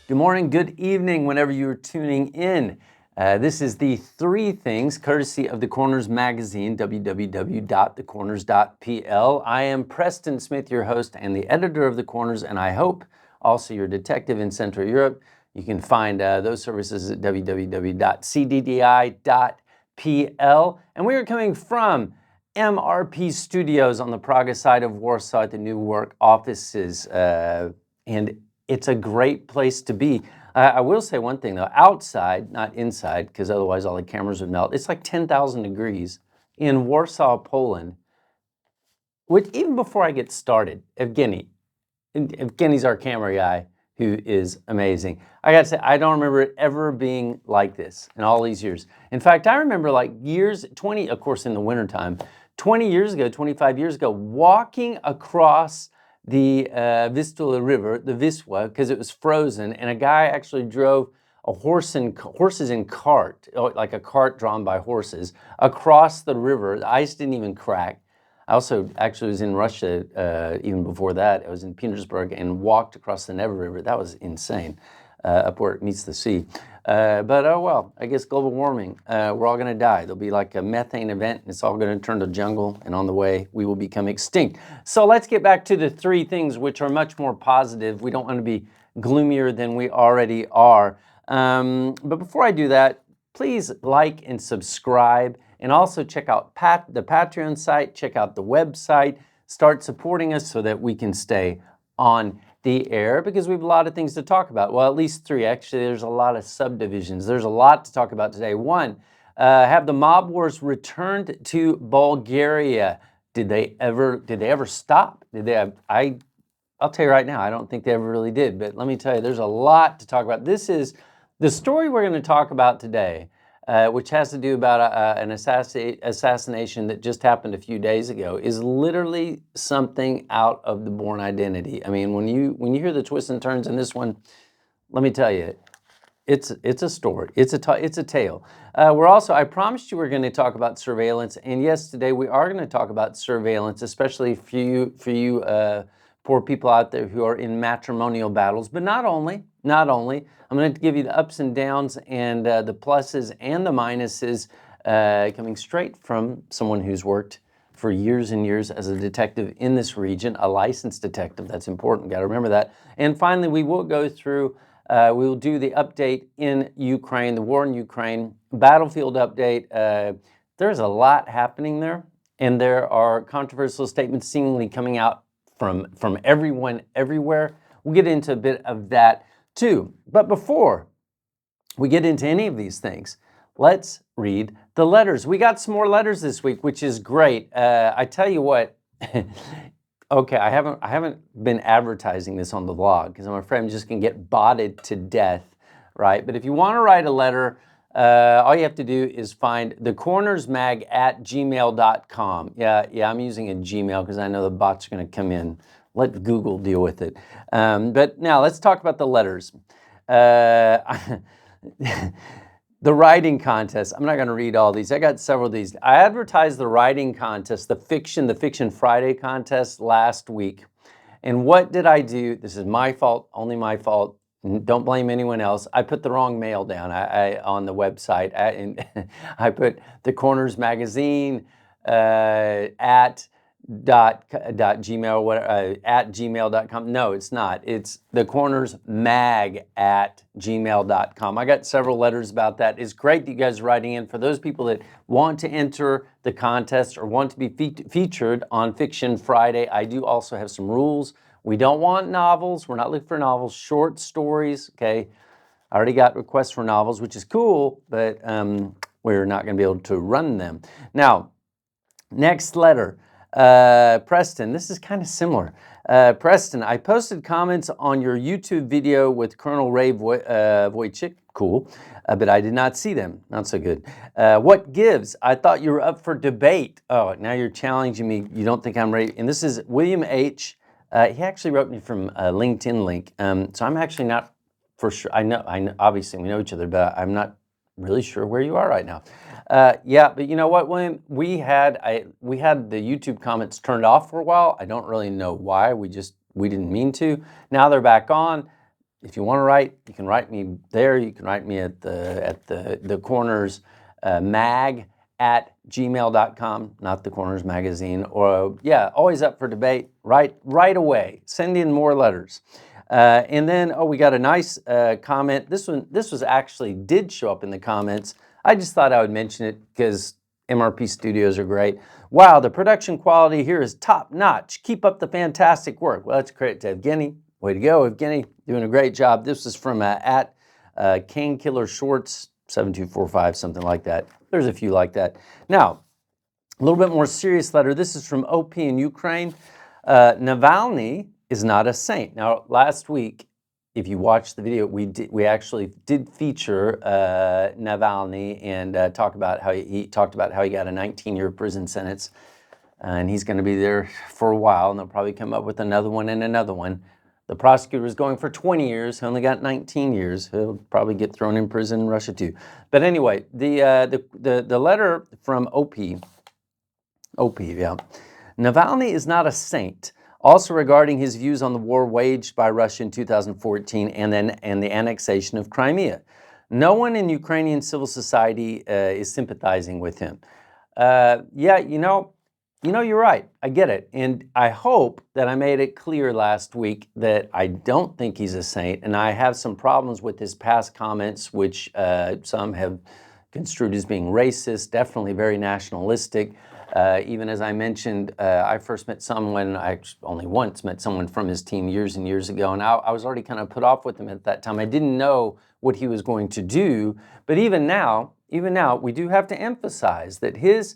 Good morning, good evening, whenever you're tuning in. This is the Three Things, courtesy of The Corners magazine, www.thecorners.pl. I am Preston Smith, your host and the editor of The Corners, and I hope also your detective in Central Europe. You can find those services at www.cddi.pl. And we are coming from MRP Studios on the Praga side of Warsaw at the new work offices. And it's a great place to be. I will say one thing though, outside, not inside, because otherwise all the cameras would melt. It's like 10,000 degrees in Warsaw, Poland. Which even before I get started, Evgeny's our camera guy, who is amazing. I gotta say, I don't remember it ever being like this in all these years. In fact, I remember like years, 20, of course in the wintertime, 20 years ago, 25 years ago, walking across the Vistula River, the Wisła, because it was frozen, and a guy actually drove a horses and cart, like a cart drawn by horses, across the river. The ice didn't even crack. I also actually was in Russia even before that. I was in Petersburg and walked across the Neva River. That was insane, up where it meets the sea. But oh well, I guess global warming, we're all gonna die. There'll be like a methane event and it's all gonna turn to jungle, and on the way we will become extinct. So let's get back to the three things which are much more positive. We don't wanna be gloomier than we already are. But before I do that, please like and subscribe, and also check out the Patreon site, check out the website, start supporting us so that we can stay on the air, because we have a lot of things to talk about. Well, at least three. Actually, there's a lot of subdivisions. There's a lot to talk about today. One, have the mob wars returned to Bulgaria? Did they ever stop? I'll tell you right now, I don't think they ever really did. But let me tell you, there's a lot to talk about. This is the story we're going to talk about today, which has to do about an assassination that just happened a few days ago, is literally something out of the Bourne Identity. I mean, when you hear the twists and turns in this one, let me tell you, it's a story. It's a tale. I promised you we're going to talk about surveillance, and yes, today we are going to talk about surveillance, especially for you poor people out there who are in matrimonial battles. But not only. I'm going to give you the ups and downs and the pluses and the minuses, coming straight from someone who's worked for years and years as a detective in this region, a licensed detective. That's important. Got to remember that. And finally, we will go through. We will do the update in Ukraine, the war in Ukraine, battlefield update. There's a lot happening there, and there are controversial statements seemingly coming out from everyone everywhere. We'll get into a bit of that too. But before we get into any of these things, let's read the letters. We got some more letters this week, which is great. I tell you what, okay, I haven't been advertising this on the blog because I'm afraid I'm just gonna get botted to death, right? But if you want to write a letter, all you have to do is find thecornersmag@gmail.com. Yeah, I'm using a Gmail because I know the bots are going to come in. Let Google deal with it. But now let's talk about the letters. The writing contest. I'm not going to read all these. I got several of these. I advertised the writing contest, the Fiction Friday contest last week. And what did I do? This is my fault, only my fault. Don't blame anyone else. I put the wrong mail down on the website. I put the Corners magazine at gmail.com. No, it's not. It's the Corners mag at gmail.com. I got several letters about that. It's great that you guys are writing in. For those people that want to enter the contest or want to be featured on Fiction Friday, I do also have some rules. We don't want novels. We're not looking for novels. Short stories, okay? I already got requests for novels, which is cool, but we're not going to be able to run them. Now, next letter. Preston, this is kind of similar. Preston, I posted comments on your YouTube video with Colonel Ray Wojcik. Cool. But I did not see them. Not so good. What gives? I thought you were up for debate. Oh, now you're challenging me. You don't think I'm ready. And this is William H. He actually wrote me from a LinkedIn link. So I'm actually not for sure. I know, obviously we know each other, but I'm not really sure where you are right now. Yeah, but you know what, William? We had the YouTube comments turned off for a while. I don't really know why. We didn't mean to. Now they're back on. if you want to write, you can write me there. You can write me at the Corners mag at gmail.com, not the Corners magazine. Or yeah, always up for debate. Right away. Send in more letters. And then, oh, we got a nice comment. This was actually did show up in the comments. I just thought I would mention it because MRP studios are great. Wow, the production quality here is top notch. Keep up the fantastic work. Well, that's credit to Evgeny. Way to go, Evgeny. Doing a great job. This is from at King Killer Shorts 7245, something like that. There's a few like that. Now, a little bit more serious letter. This is from OP in Ukraine. Navalny is not a saint. Now, last week, if you watched the video, we actually did feature Navalny and talked about how he got a 19-year prison sentence, and he's going to be there for a while, and they'll probably come up with another one and another one. The prosecutor was going for 20 years. He only got 19 years. He'll probably get thrown in prison in Russia too. But anyway, the letter from OP, yeah. Navalny is not a saint. Also regarding his views on the war waged by Russia in 2014 and the annexation of Crimea. No one in Ukrainian civil society is sympathizing with him. Yeah, you're right. I get it. And I hope that I made it clear last week that I don't think he's a saint, and I have some problems with his past comments, which some have construed as being racist, definitely very nationalistic. Even as I mentioned, I first met someone, I only once met someone from his team years and years ago, and I was already kind of put off with him at that time. I didn't know what he was going to do, but even now, we do have to emphasize that his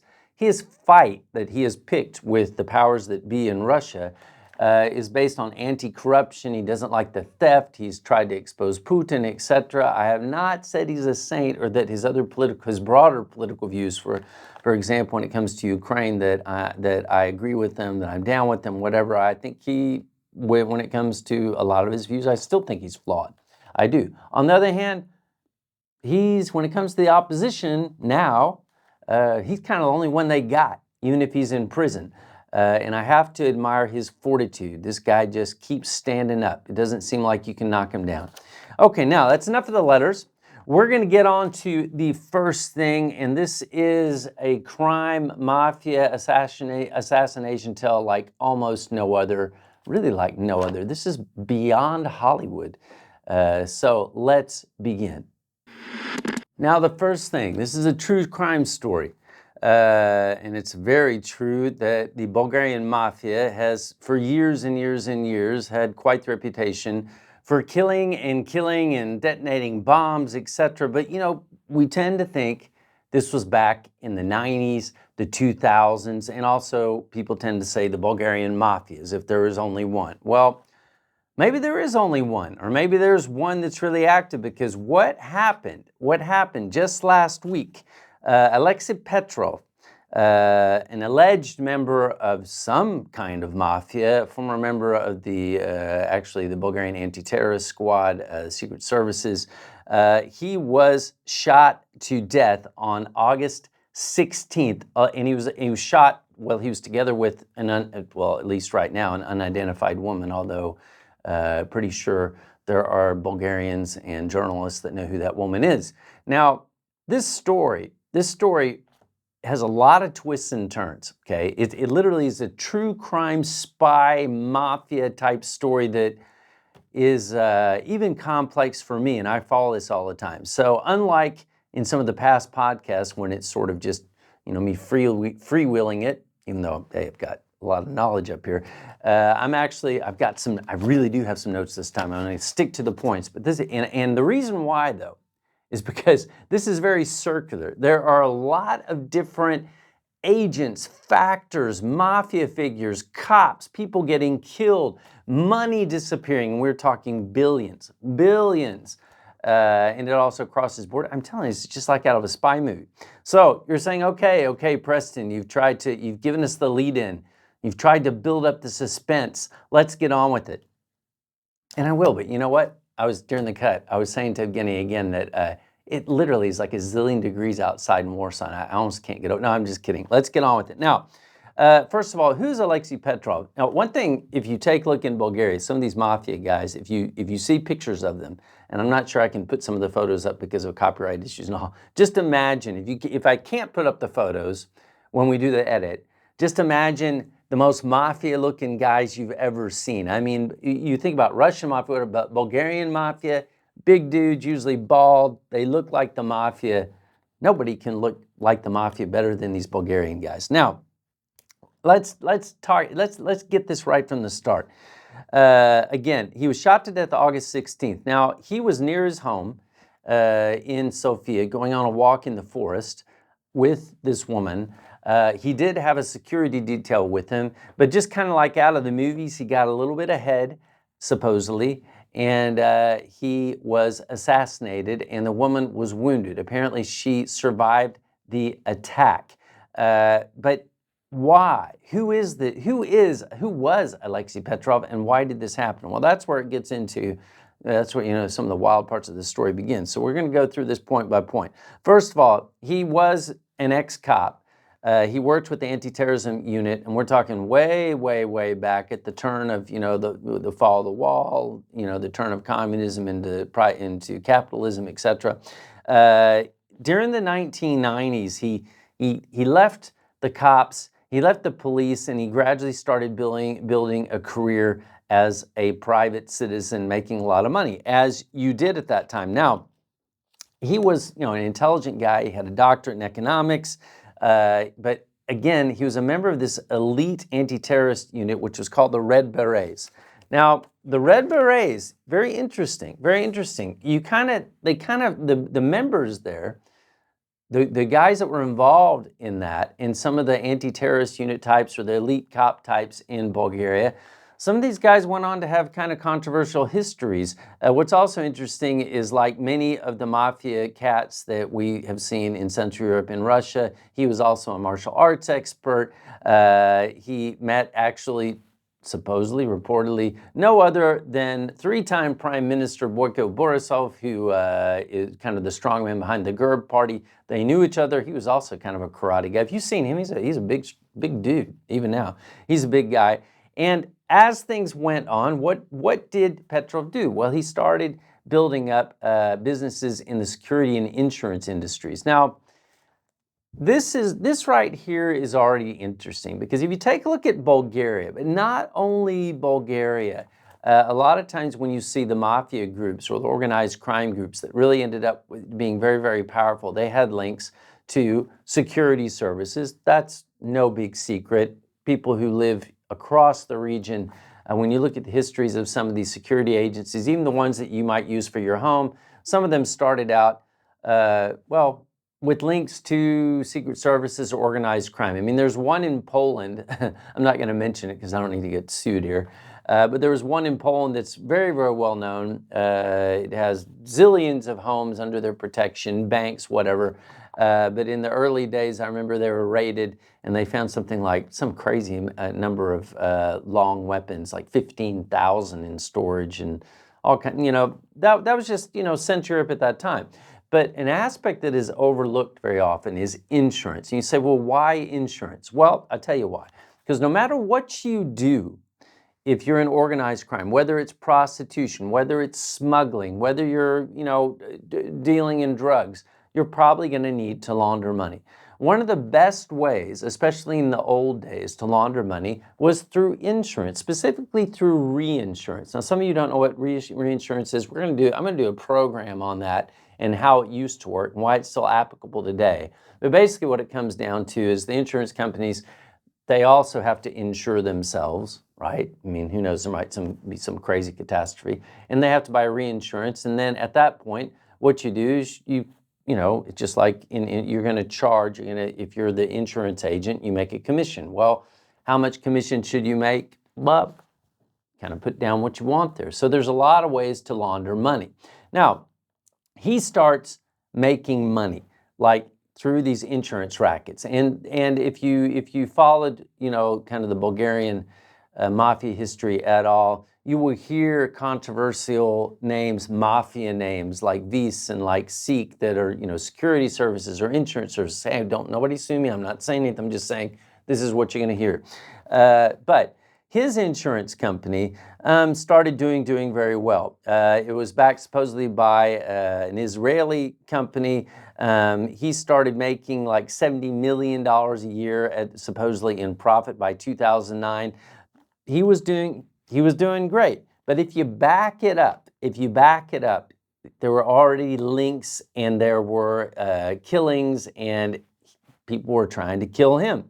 fight that he has picked with the powers that be in Russia is based on anti-corruption. He doesn't like the theft. He's tried to expose Putin, etc. I have not said he's a saint or that his broader political views, for example, when it comes to Ukraine, that I agree with them, that I'm down with them, whatever. I think when it comes to a lot of his views, I still think he's flawed. I do. On the other hand, when it comes to the opposition now, he's kind of the only one they got, even if he's in prison. And I have to admire his fortitude. This guy just keeps standing up. It doesn't seem like you can knock him down. Okay, now that's enough of the letters. We're going to get on to the first thing, and this is a crime mafia assassination tale like almost no other, really like no other. This is beyond Hollywood. So let's begin. Now, the first thing, this is a true crime story. And it's very true that the Bulgarian mafia has, for years and years and years, had quite the reputation for killing and detonating bombs, etc. But, we tend to think this was back in the 90s, the 2000s, and also people tend to say the Bulgarian mafia, as if there is only one. Well, maybe there is only one, or maybe there's one that's really active, because what happened just last week, Alexei Petrov, an alleged member of some kind of mafia, former member of the Bulgarian anti-terrorist squad, secret services, he was shot to death on August 16th, and he was shot while he was together with at least right now, an unidentified woman, although pretty sure there are Bulgarians and journalists that know who that woman is. Now, this story has a lot of twists and turns, okay? It literally is a true crime spy mafia type story that is even complex for me, and I follow this all the time. So unlike in some of the past podcasts when it's sort of just, me freewheeling it, even though I've got a lot of knowledge up here, I really do have some notes this time. I'm going to stick to the points, but and the reason why, though, is because this is very circular. There are a lot of different agents, factors, mafia figures, cops, people getting killed, money disappearing, and we're talking billions. And it also crosses border. I'm telling you, it's just like out of a spy movie. So you're saying, okay, Preston, you've given us the lead in. You've tried to build up the suspense. Let's get on with it. And I will, but you know what? During the cut, I was saying to Evgeny again that it literally is like a zillion degrees outside in Warsaw. I almost can't get out. No, I'm just kidding. Let's get on with it. Now, First of all, who's Alexei Petrov? Now, one thing, if you take a look in Bulgaria, some of these mafia guys, if you see pictures of them, and I'm not sure I can put some of the photos up because of copyright issues and all, just imagine, if I can't put up the photos when we do the edit, just imagine the most mafia-looking guys you've ever seen. I mean, you think about Russian mafia, what about Bulgarian mafia? Big dudes, usually bald. They look like the mafia. Nobody can look like the mafia better than these Bulgarian guys. Now, let's get this right from the start. Again, he was shot to death August 16th. Now, he was near his home in Sofia, going on a walk in the forest with this woman. He did have a security detail with him, but just kind of like out of the movies, he got a little bit ahead, supposedly, and he was assassinated, and the woman was wounded. Apparently, she survived the attack. But why? Who was Alexei Petrov, and why did this happen? Well, that's where it gets into. That's where some of the wild parts of the story begin. So we're going to go through this point by point. First of all, he was an ex-cop. He worked with the anti-terrorism unit, and we're talking way, way, way back at the turn of the fall of the wall, the turn of communism into capitalism, etc. During the 1990s, he left the cops. He left the police, and he gradually started building a career as a private citizen, making a lot of money, as you did at that time. Now, he was an intelligent guy. He had a doctorate in economics, but again, he was a member of this elite anti-terrorist unit, which was called the Red Berets. Now, the Red Berets, very interesting, very interesting. The members there, the guys that were involved in that, in some of the anti-terrorist unit types or the elite cop types in Bulgaria, some of these guys went on to have kind of controversial histories. What's also interesting is, like many of the mafia cats that we have seen in Central Europe and Russia, he was also a martial arts expert. He met, actually, supposedly, reportedly, no other than three-time Prime Minister Boyko Borisov, who is kind of the strongman behind the GERB party. They knew each other. He was also kind of a karate guy. If you've seen him, he's a big dude, even now. He's a big guy. And as things went on, what did Petrov do? Well, he started building up businesses in the security and insurance industries. Now, this right here is already interesting, because if you take a look at Bulgaria, but not only Bulgaria, a lot of times when you see the mafia groups or the organized crime groups that really ended up being very, very powerful, they had links to security services. That's no big secret. People who live across the region, when you look at the histories of some of these security agencies, even the ones that you might use for your home, some of them started out, with links to secret services or organized crime. I mean, there's one in Poland. I'm not going to mention it because I don't need to get sued here. But there was one in Poland that's very, very well known. It has zillions of homes under their protection, banks, whatever. But in the early days, I remember they were raided, and they found something like some crazy number of long weapons, like 15,000 in storage, and all kind. That was just Central Europe at that time. But an aspect that is overlooked very often is insurance. And you say, well, why insurance? Well, I'll tell you why. Because no matter what you do, if you're in organized crime, whether it's prostitution, whether it's smuggling, whether you're dealing in drugs, you're probably going to need to launder money. One of the best ways, especially in the old days, to launder money was through insurance, specifically through reinsurance. Now, some of you don't know what reinsurance is. I'm going to do a program on that and how it used to work and why it's still applicable today. But basically what it comes down to is the insurance companies, they also have to insure themselves, right? I mean, who knows, there might be some crazy catastrophe. And they have to buy reinsurance. And then at that point, what you do is it's just like you're going to charge, if you're the insurance agent, you make a commission. Well, how much commission should you make? Well, kind of put down what you want there. So there's a lot of ways to launder money. Now, he starts making money, like through these insurance rackets. And if you followed, kind of the Bulgarian mafia history at all, you will hear controversial names, mafia names like Vis and like Seek that are, security services or insurance services. Hey, don't nobody sue me. I'm not saying anything. I'm just saying this is what you're going to hear. But his insurance company started doing very well. It was backed supposedly by an Israeli company. He started making like $70 million a year supposedly in profit by 2009. He was doing great. But if you back it up, there were already links and there were killings, and people were trying to kill him.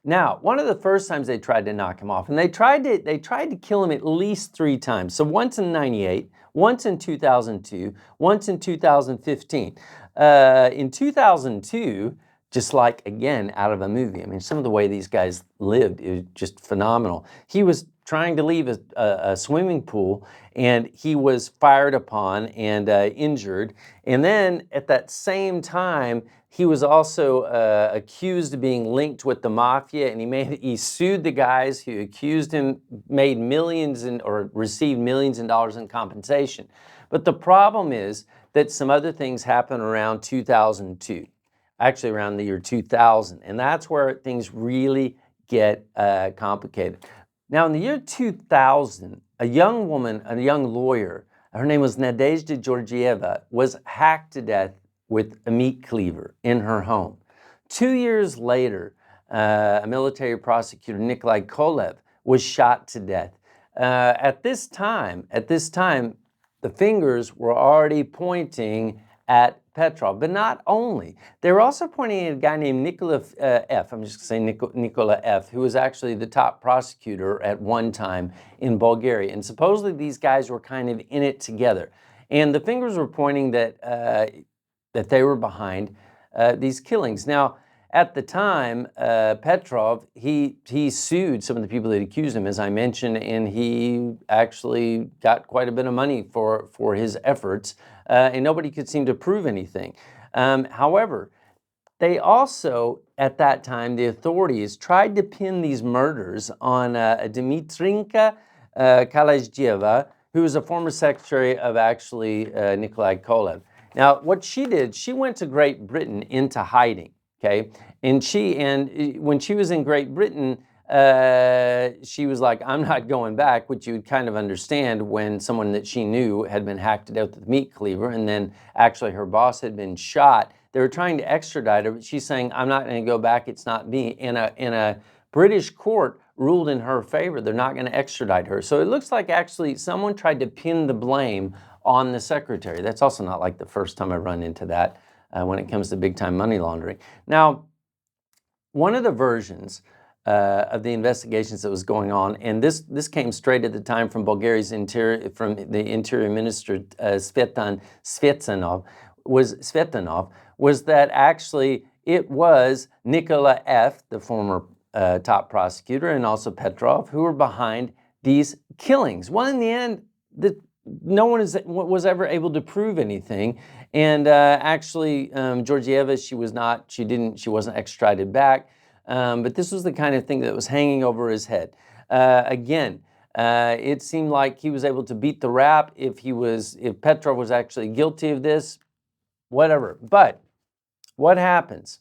Now, one of the first times they tried to knock him off, and they tried to kill him at least 3 times. So once in 98, once in 2002, once in 2015. In 2002, just like, again, out of a movie. I mean, some of the way these guys lived is just phenomenal. He was trying to leave a swimming pool, and he was fired upon and injured. And then at that same time, he was also accused of being linked with the mafia, and he sued the guys who accused him, made millions or received millions in dollars in compensation. But the problem is that some other things happened around 2002. Actually around the year 2000, and that's where things really get complicated. Now, in the year 2000, a young woman, a young lawyer, her name was Nadezhda Georgieva, was hacked to death with a meat cleaver in her home. 2 years later, a military prosecutor, Nikolai Kolev, was shot to death. At this time, the fingers were already pointing at Petrov, but not only. They were also pointing at a guy named Nikola F. I'm just going to say Nikola F., who was actually the top prosecutor at one time in Bulgaria. And supposedly these guys were kind of in it together. And the fingers were pointing that they were behind these killings. Now, at the time, Petrov, he sued some of the people that accused him, as I mentioned, and he actually got quite a bit of money for his efforts, and nobody could seem to prove anything. However, they also, at that time, the authorities tried to pin these murders on Dmitrinka Kalazheva, who was a former secretary of actually Nikolai Kolev. Now, what she did, she went to Great Britain into hiding. Okay, and when she was in Great Britain, she was like, I'm not going back, which you would kind of understand when someone that she knew had been hacked to death with a meat cleaver, and then actually her boss had been shot. They were trying to extradite her, but she's saying, I'm not going to go back, it's not me. In a British court ruled in her favor, they're not going to extradite her. So it looks like actually someone tried to pin the blame on the secretary. That's also not like the first time I run into that. When it comes to big-time money laundering. Now, one of the versions of the investigations that was going on, and this came straight at the time from Bulgaria's from the Interior Minister Tsvetanov, was that actually it was Nikola F., the former top prosecutor, and also Petrov, who were behind these killings. Well, in the end, no one was ever able to prove anything, and actually Georgieva, she wasn't extradited back, but this was the kind of thing that was hanging over his head. Again, it seemed like he was able to beat the rap if Petrov was actually guilty of this, whatever. But what happens?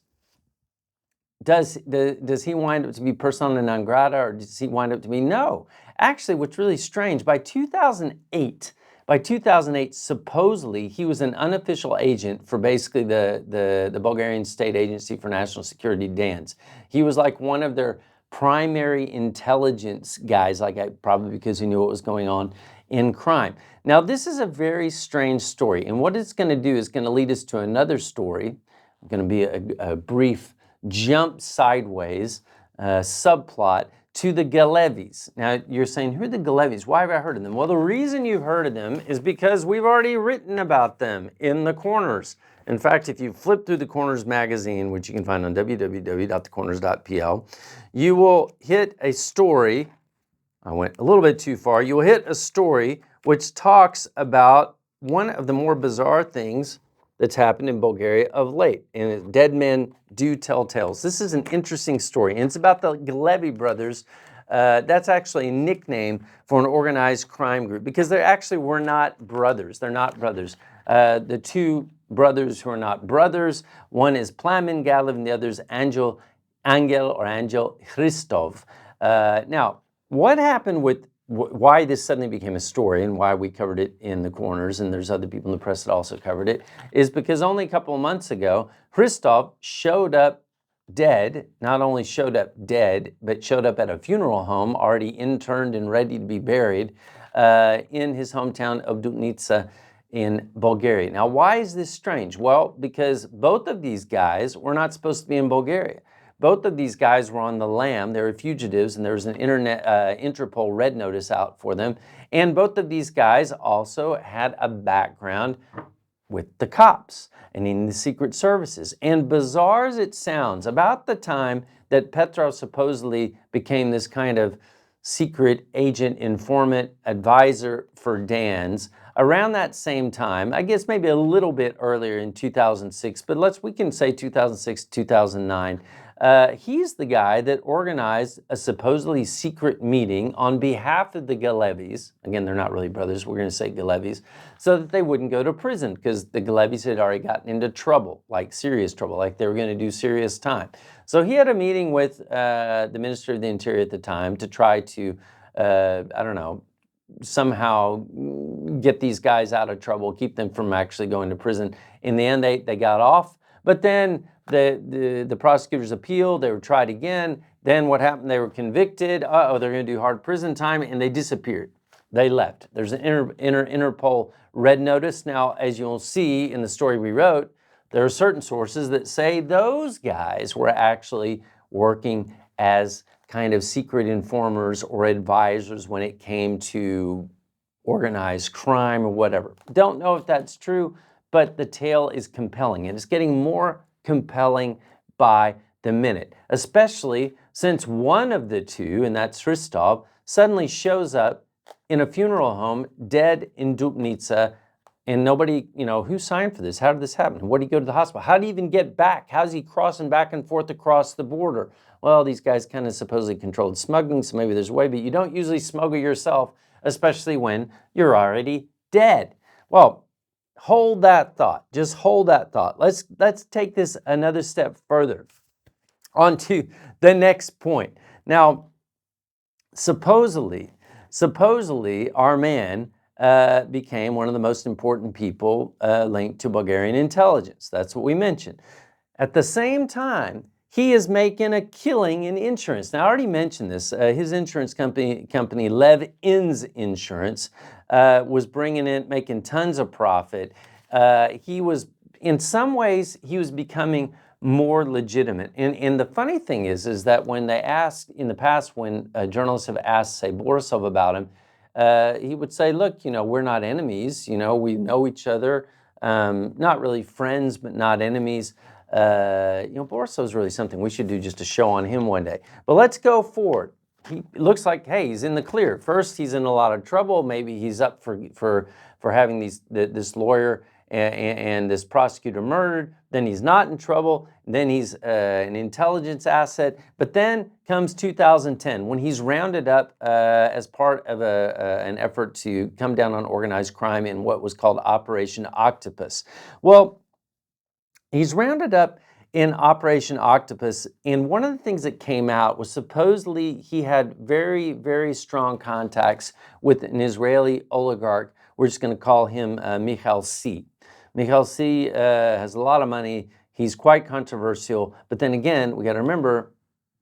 Does he wind up to be persona non grata, or does he wind up to be? No. Actually, what's really strange, by 2008, supposedly he was an unofficial agent for basically the Bulgarian State Agency for National Security, DANS. He was like one of their primary intelligence guys, probably because he knew what was going on in crime. Now, this is a very strange story, and what it's going to do is going to lead us to another story. It's going to be a brief jump sideways subplot to the Galevis. Now, you're saying, who are the Galevis? Why have I heard of them? Well, the reason you've heard of them is because we've already written about them in The Corners. In fact, if you flip through The Corners magazine, which you can find on www.thecorners.pl, you will hit a story. I went a little bit too far. You will hit a story which talks about one of the more bizarre things that's happened in Bulgaria of late, and dead men do tell tales. This is an interesting story, and it's about the Galevi brothers. That's actually a nickname for an organized crime group, because they actually were not brothers. They're not brothers. The two brothers who are not brothers, one is Plamen Galev and the other is Angel Angel Christov. Now, what happened with why this suddenly became a story and why we covered it in the corners, and there's other people in the press that also covered it, is because only a couple of months ago, Christov showed up dead, not only showed up dead, but showed up at a funeral home already interned and ready to be buried in his hometown of Dubnica in Bulgaria. Now, why is this strange? Well, because both of these guys were not supposed to be in Bulgaria. Both of these guys were on the lam. They were fugitives, and there was an Interpol red notice out for them. And both of these guys also had a background with the cops and in the secret services. And bizarre as it sounds, about the time that Petrov supposedly became this kind of secret agent, informant, advisor for Dan's, around that same time, I guess maybe a little bit earlier in 2006, but we can say 2006, 2009, he's the guy that organized a supposedly secret meeting on behalf of the Galevis. Again, they're not really brothers, we're going to say Galevis, so that they wouldn't go to prison, because the Galevis had already gotten into trouble, like serious trouble, like they were going to do serious time. So he had a meeting with the Minister of the Interior at the time to try to, I don't know, somehow get these guys out of trouble, keep them from actually going to prison. In the end, they got off, but then the prosecutors appealed, they were tried again. Then what happened? They were convicted. Uh-oh, they're going to do hard prison time, and they disappeared. They left. There's an Interpol red notice. Now, as you'll see in the story we wrote, there are certain sources that say those guys were actually working as kind of secret informers or advisors when it came to organized crime or whatever. Don't know if that's true, but the tale is compelling, and it's getting more compelling by the minute, especially since one of the two, and that's Christov, suddenly shows up in a funeral home dead in Dubnica, and nobody, who signed for this? How did this happen? What did he go to the hospital? How did he even get back? How's he crossing back and forth across the border? Well, these guys kind of supposedly controlled smuggling, so maybe there's a way, but you don't usually smuggle yourself, especially when you're already dead. Well, hold that thought. Just hold that thought. Let's take this another step further on to the next point. Now, supposedly, our man became one of the most important people linked to Bulgarian intelligence. That's what we mentioned. At the same time, he is making a killing in insurance. Now, I already mentioned this. His insurance company Lev Inns Insurance, was making tons of profit. He was, in some ways, he was becoming more legitimate. And the funny thing is that when they asked, in the past, when journalists have asked, say, Borisov about him, he would say, look, we're not enemies, we know each other, not really friends, but not enemies. Borisov's really something. We should do just a show on him one day. But let's go forward. He looks like, hey, he's in the clear. First, he's in a lot of trouble. Maybe he's up for having this lawyer and this prosecutor murdered. Then he's not in trouble. Then he's an intelligence asset. But then comes 2010, when he's rounded up as part of an effort to come down on organized crime in what was called Operation Octopus. Well, he's rounded up in Operation Octopus, and one of the things that came out was supposedly he had very, very strong contacts with an Israeli oligarch. We're just going to call him Michael C. Michael C. Has a lot of money. He's quite controversial. But then again, we got to remember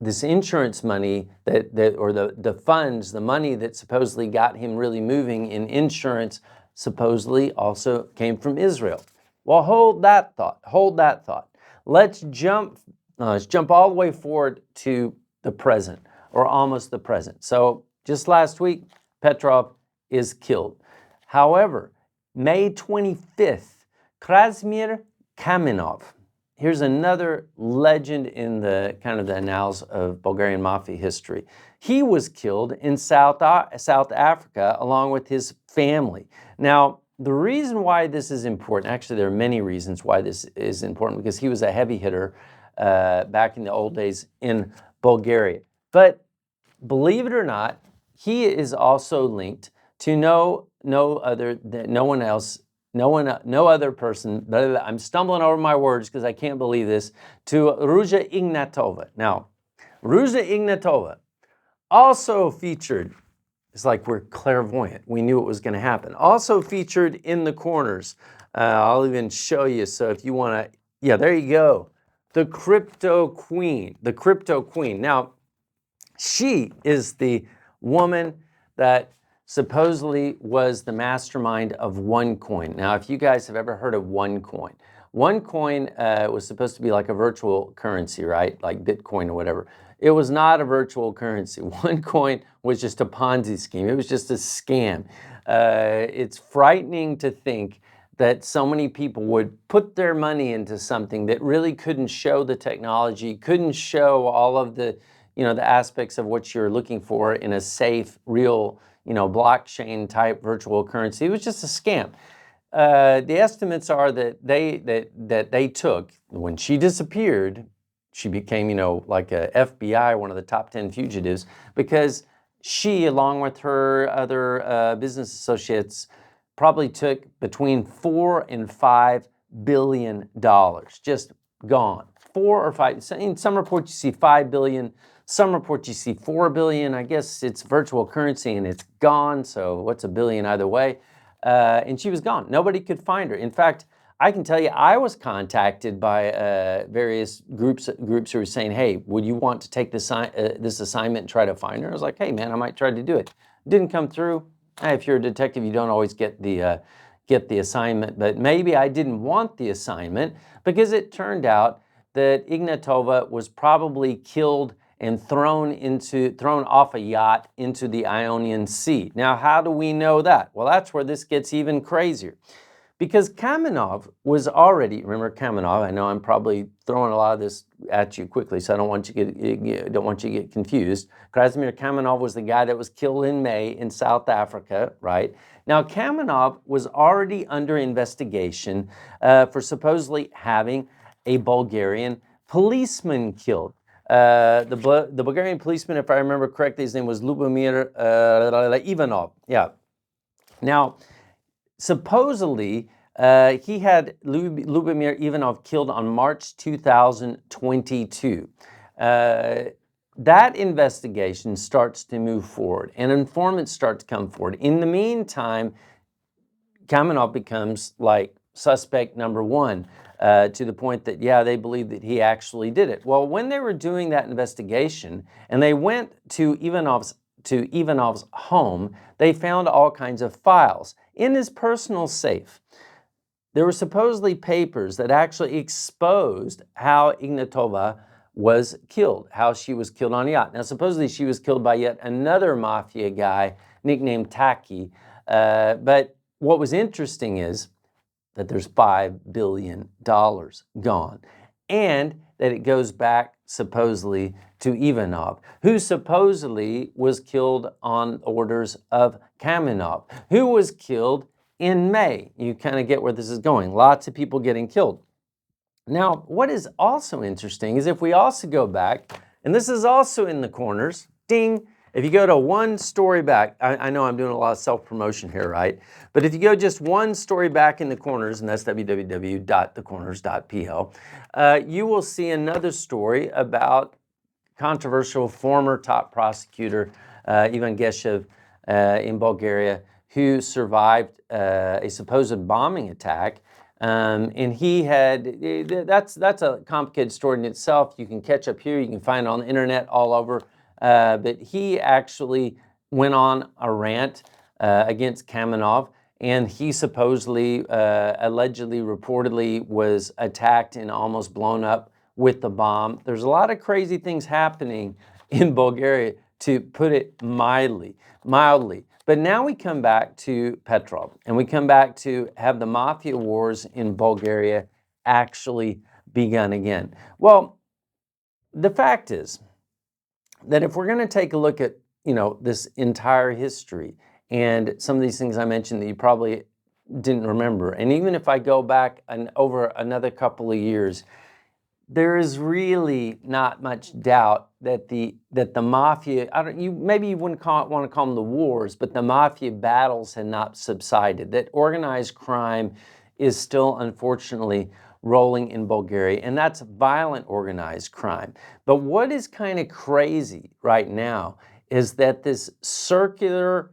this insurance money or the funds, the money that supposedly got him really moving in insurance, supposedly also came from Israel. Well, hold that thought. Hold that thought. Let's jump all the way forward to the present, or almost the present. So just last week, Petrov is killed. However, May 25th, Krasimir Kamenov. Here's another legend in the kind of the annals of Bulgarian mafia history. He was killed in South Africa along with his family. Now, the reason why this is important, actually there are many reasons why this is important, because he was a heavy hitter back in the old days in Bulgaria. But believe it or not, he is also linked to no one else no other person, I'm stumbling over my words because I can't believe this, to Ruja Ignatova. Now, Ruja Ignatova also featured, it's like we're clairvoyant. We knew it was going to happen. Also featured in the corners. I'll even show you. So if you want to, yeah, there you go. The crypto queen, the crypto queen. Now, she is the woman that supposedly was the mastermind of OneCoin. Now, if you guys have ever heard of OneCoin, OneCoin was supposed to be like a virtual currency, right? Like Bitcoin or whatever. It was not a virtual currency. OneCoin was just a Ponzi scheme. It was just a scam. It's frightening to think that so many people would put their money into something that really couldn't show the technology, couldn't show all of the, the aspects of what you're looking for in a safe, real, blockchain type virtual currency. It was just a scam. The estimates are that they took, when she disappeared, she became, like a FBI, one of the top 10 fugitives, because she, along with her other business associates, probably took between $4 and $5 billion, just gone. 4 or 5. In some reports you see 5 billion. Some reports you see 4 billion. I guess it's virtual currency and it's gone. So what's a billion either way? And she was gone. Nobody could find her. In fact, I can tell you, I was contacted by various groups who were saying, "Hey, would you want to take this assignment and try to find her?" I was like, "Hey, man, I might try to do it." Didn't come through. If you're a detective, you don't always get the assignment, but maybe I didn't want the assignment because it turned out that Ignatova was probably killed and thrown off a yacht into the Ionian Sea. Now, how do we know that? Well, that's where this gets even crazier. Because Kamenov was already, remember Kamenov, I know I'm probably throwing a lot of this at you quickly, so I don't want you to get confused. Krasimir Kamenov was the guy that was killed in May in South Africa, right? Now, Kamenov was already under investigation for supposedly having a Bulgarian policeman killed. The Bulgarian policeman, if I remember correctly, his name was Lubomir Ivanov. Yeah. Now, supposedly, he had Lubomir Ivanov killed on March 2022. That investigation starts to move forward, and informants start to come forward. In the meantime, Kamenov becomes like suspect number one, to the point that, yeah, they believe that he actually did it. Well, when they were doing that investigation and they went to Ivanov's home, they found all kinds of files. In his personal safe, there were supposedly papers that actually exposed how Ignatova was killed, how she was killed on a yacht. Now, supposedly she was killed by yet another mafia guy nicknamed Taki, but what was interesting is that there's $5 billion gone, and that it goes back supposedly to Ivanov, who supposedly was killed on orders of Kamenov, who was killed in May. You kind of get where this is going. Lots of people getting killed. Now, what is also interesting is if we also go back, and this is also in the corners, ding, if you go to one story back, I know I'm doing a lot of self-promotion here, right? But if you go just one story back in the corners, and that's www.thecorners.pl, you will see another story about controversial former top prosecutor Ivan Geshev in Bulgaria, who survived a supposed bombing attack. And he had, that's a complicated story in itself. You can catch up here, you can find it on the internet all over. But he actually went on a rant against Kamenov, and he supposedly, allegedly, reportedly was attacked and almost blown up with the bomb. There's a lot of crazy things happening in Bulgaria, to put it mildly. But now we come back to Petrov, and we come back to have the mafia wars in Bulgaria actually begun again. Well, the fact is that if we're going to take a look at, this entire history and some of these things I mentioned that you probably didn't remember, and even if I go back over another couple of years, there is really not much doubt that the mafia, maybe you wouldn't want to call them the wars, but the mafia battles had not subsided, that organized crime is still unfortunately rolling in Bulgaria, and that's violent organized crime. But what is kind of crazy right now is that this circular,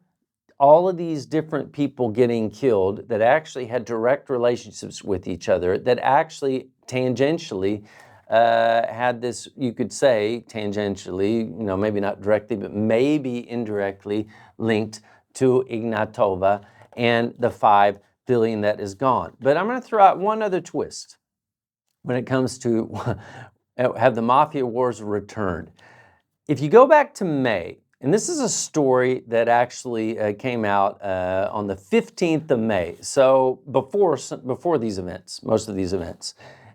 all of these different people getting killed that actually had direct relationships with each other, that actually tangentially had this, you could say, tangentially, maybe not directly, but maybe indirectly linked to Ignatova and the 5 billion that is gone. But I'm going to throw out one other twist when it comes to have the mafia wars returned. If you go back to May, and this is a story that actually came out on the 15th of May, so before these events, most of these events.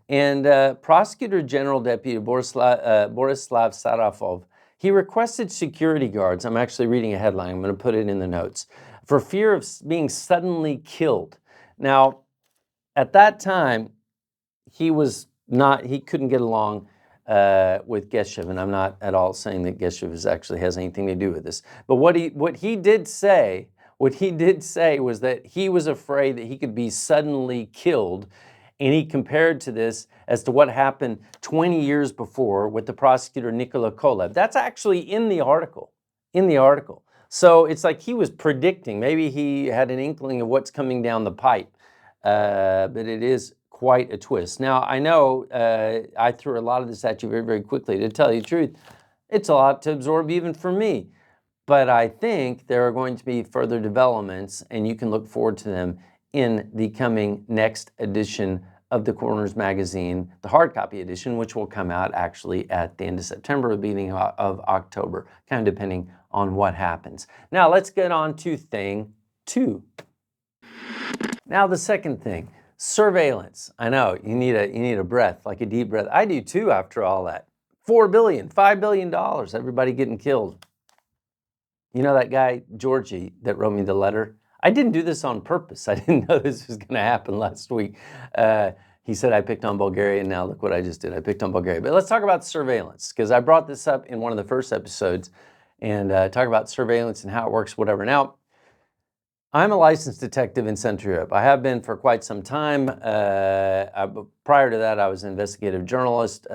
And Prosecutor General Deputy Borislav Sarafov, he requested security guards. I'm actually reading a headline. I'm going to put it in the notes. For fear of being suddenly killed. Now, at that time, he couldn't get along with Geshev, and I'm not at all saying that Geshev actually has anything to do with this. But what he did say was that he was afraid that he could be suddenly killed, and he compared to this as to what happened 20 years before with the prosecutor Nikola Kolev. That's actually in the article. So it's like he was predicting. Maybe he had an inkling of what's coming down the pipe, but it is quite a twist. Now, I know I threw a lot of this at you very, very quickly. To tell you the truth, it's a lot to absorb even for me. But I think there are going to be further developments, and you can look forward to them in the coming next edition of the Corners magazine, the hard copy edition, which will come out actually at the end of September or the beginning of October, kind of depending on what happens. Now, let's get on to thing 2. Now, the second thing. Surveillance. I know, you need a breath, like a deep breath. I do too after all that. $4 billion, $5 billion, everybody getting killed. You know that guy, Georgie, that wrote me the letter? I didn't do this on purpose. I didn't know this was going to happen last week. He said I picked on Bulgaria, and now look what I just did. I picked on Bulgaria. But let's talk about surveillance, because I brought this up in one of the first episodes, and talk about surveillance and how it works, whatever. Now, I'm a licensed detective in Central Europe. I have been for quite some time. Prior to that, I was an investigative journalist.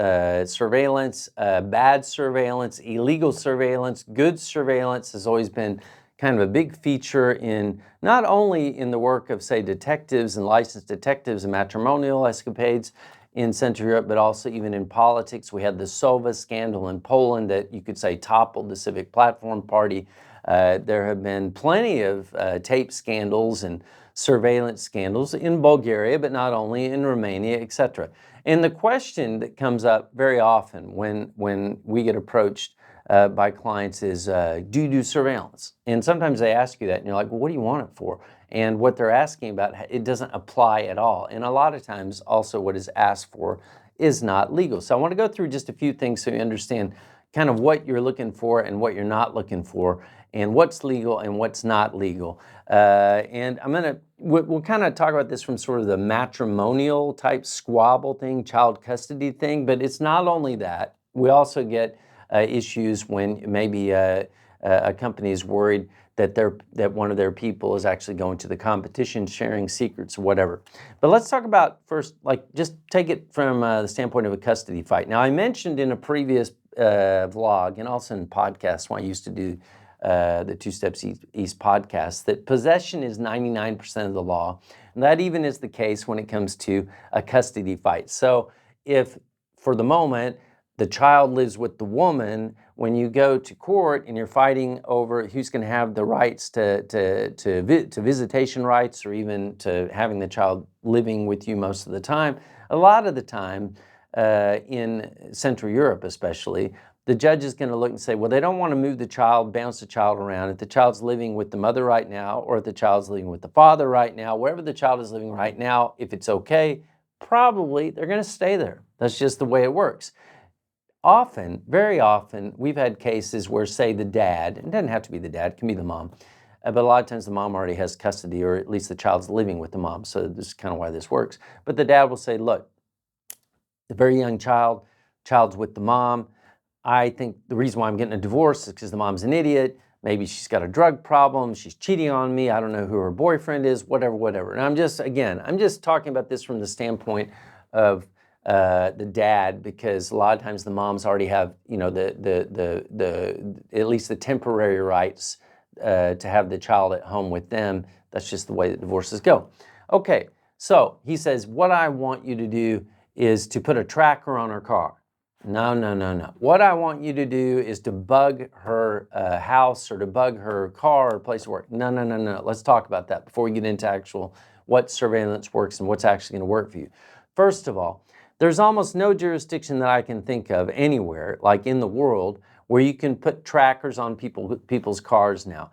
Surveillance, bad surveillance, illegal surveillance, good surveillance has always been kind of a big feature in not only in the work of, say, detectives and licensed detectives and matrimonial escapades in Central Europe, but also even in politics. We had the Sova scandal in Poland that you could say toppled the Civic Platform Party. There have been plenty of tape scandals and surveillance scandals in Bulgaria, but not only in Romania, etc. And the question that comes up very often when we get approached by clients is, do you do surveillance? And sometimes they ask you that, and you're like, well, what do you want it for? And what they're asking about, it doesn't apply at all. And a lot of times, also, what is asked for is not legal. So I want to go through just a few things so you understand kind of what you're looking for and what you're not looking for, and what's legal and what's not legal. And we'll kind of talk about this from sort of the matrimonial type squabble thing, child custody thing, but it's not only that. We also get issues when maybe a company is worried that one of their people is actually going to the competition, sharing secrets or whatever. But let's talk about first, just take it from the standpoint of a custody fight. Now, I mentioned in a previous vlog and also in podcasts when I used to do the Two Steps East podcast, that possession is 99% of the law. And that even is the case when it comes to a custody fight. So if, for the moment, the child lives with the woman, when you go to court and you're fighting over who's going to have the rights to visitation rights, or even to having the child living with you most of the time, a lot of the time in Central Europe especially, the judge is going to look and say, well, they don't want to move the child, bounce the child around. If the child's living with the mother right now, or if the child's living with the father right now, wherever the child is living right now, if it's okay, probably they're going to stay there. That's just the way it works. Often, very often, we've had cases where, say, the dad, it doesn't have to be the dad, it can be the mom, but a lot of times the mom already has custody, or at least the child's living with the mom, so this is kind of why this works. But the dad will say, look, The very young child's with the mom. I think the reason why I'm getting a divorce is because the mom's an idiot. Maybe she's got a drug problem. She's cheating on me. I don't know who her boyfriend is, whatever. And I'm just talking about this from the standpoint of the dad, because a lot of times the moms already have, the at least the temporary rights to have the child at home with them. That's just the way that divorces go. Okay, so he says, what I want you to do is to put a tracker on her car. No. What I want you to do is to bug her house, or to bug her car or place of work. No. Let's talk about that before we get into actual what surveillance works and what's actually going to work for you. First of all, there's almost no jurisdiction that I can think of anywhere, like in the world, where you can put trackers on people's cars now.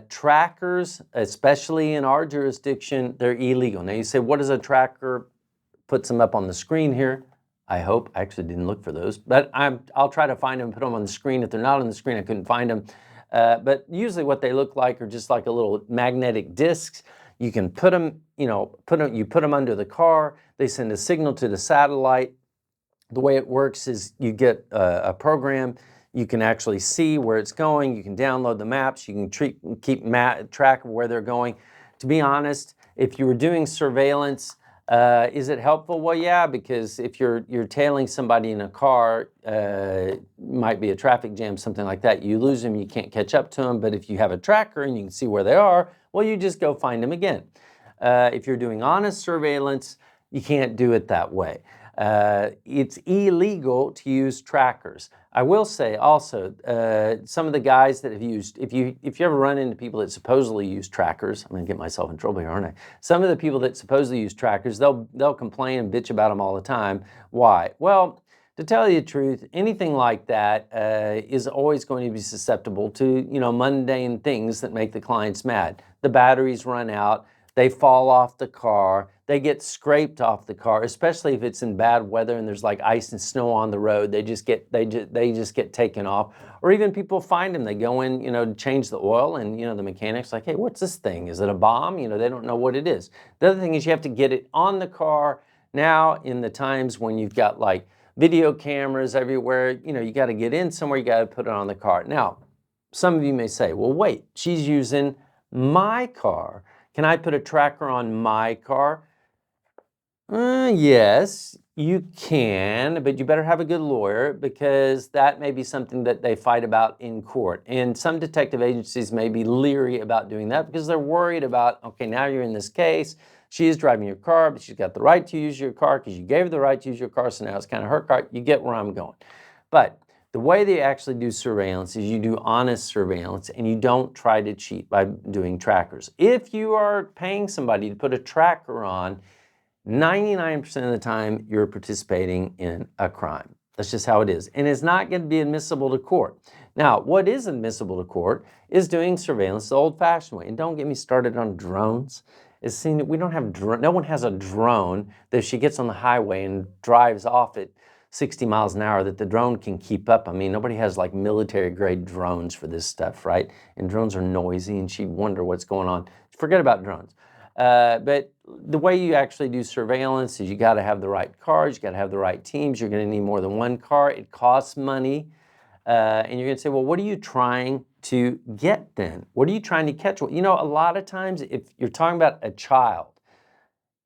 Trackers, especially in our jurisdiction, they're illegal. Now you say, what is a tracker? Puts them up on the screen here. I hope. I actually didn't look for those, but I'll try to find them and put them on the screen. If they're not on the screen, I couldn't find them. But usually what they look like are just like a little magnetic discs. You can put them, you put them under the car. They send a signal to the satellite. The way it works is you get a program. You can actually see where it's going. You can download the maps. You can keep track of where they're going. To be honest, if you were doing surveillance, is it helpful? Well, yeah, because if you're tailing somebody in a car, might be a traffic jam, something like that. You lose them, you can't catch up to them. But if you have a tracker and you can see where they are, well, you just go find them again. If you're doing honest surveillance, you can't do it that way. It's illegal to use trackers. I will say also, some of the guys that have used, if you ever run into people that supposedly use trackers, I'm going to get myself in trouble here, aren't I? Some of the people that supposedly use trackers, they'll complain and bitch about them all the time. Why? Well, to tell you the truth, anything like that is always going to be susceptible to, mundane things that make the clients mad. The batteries run out. They fall off the car. They get scraped off the car, especially if it's in bad weather and there's like ice and snow on the road. They just get taken off. Or even people find them. They go in, to change the oil, and the mechanic's like, hey, what's this thing? Is it a bomb? They don't know what it is. The other thing is you have to get it on the car. Now, in the times when you've got like video cameras everywhere, you got to get in somewhere. You got to put it on the car. Now, some of you may say, well, wait, she's using my car. Can I put a tracker on my car? Yes, you can, but you better have a good lawyer, because that may be something that they fight about in court. And some detective agencies may be leery about doing that because they're worried about, okay, now you're in this case. She is driving your car, but she's got the right to use your car because you gave her the right to use your car, so now it's kind of her car. You get where I'm going. But the way they actually do surveillance is you do honest surveillance, and you don't try to cheat by doing trackers. If you are paying somebody to put a tracker on, 99% of the time you're participating in a crime. That's just how it is. And it's not going to be admissible to court. Now, what is admissible to court is doing surveillance the old-fashioned way. And don't get me started on drones. We don't have no one has a drone that if she gets on the highway and drives off at 60 miles an hour that the drone can keep up. I mean, nobody has like military grade drones for this stuff, right? And drones are noisy, and she'd wonder what's going on. Forget about drones. But the way you actually do surveillance is you got to have the right cars, you got to have the right teams. You're going to need more than one car. It costs money. And you're going to say, well, what are you trying to get then? What are you trying to catch? A lot of times if you're talking about a child,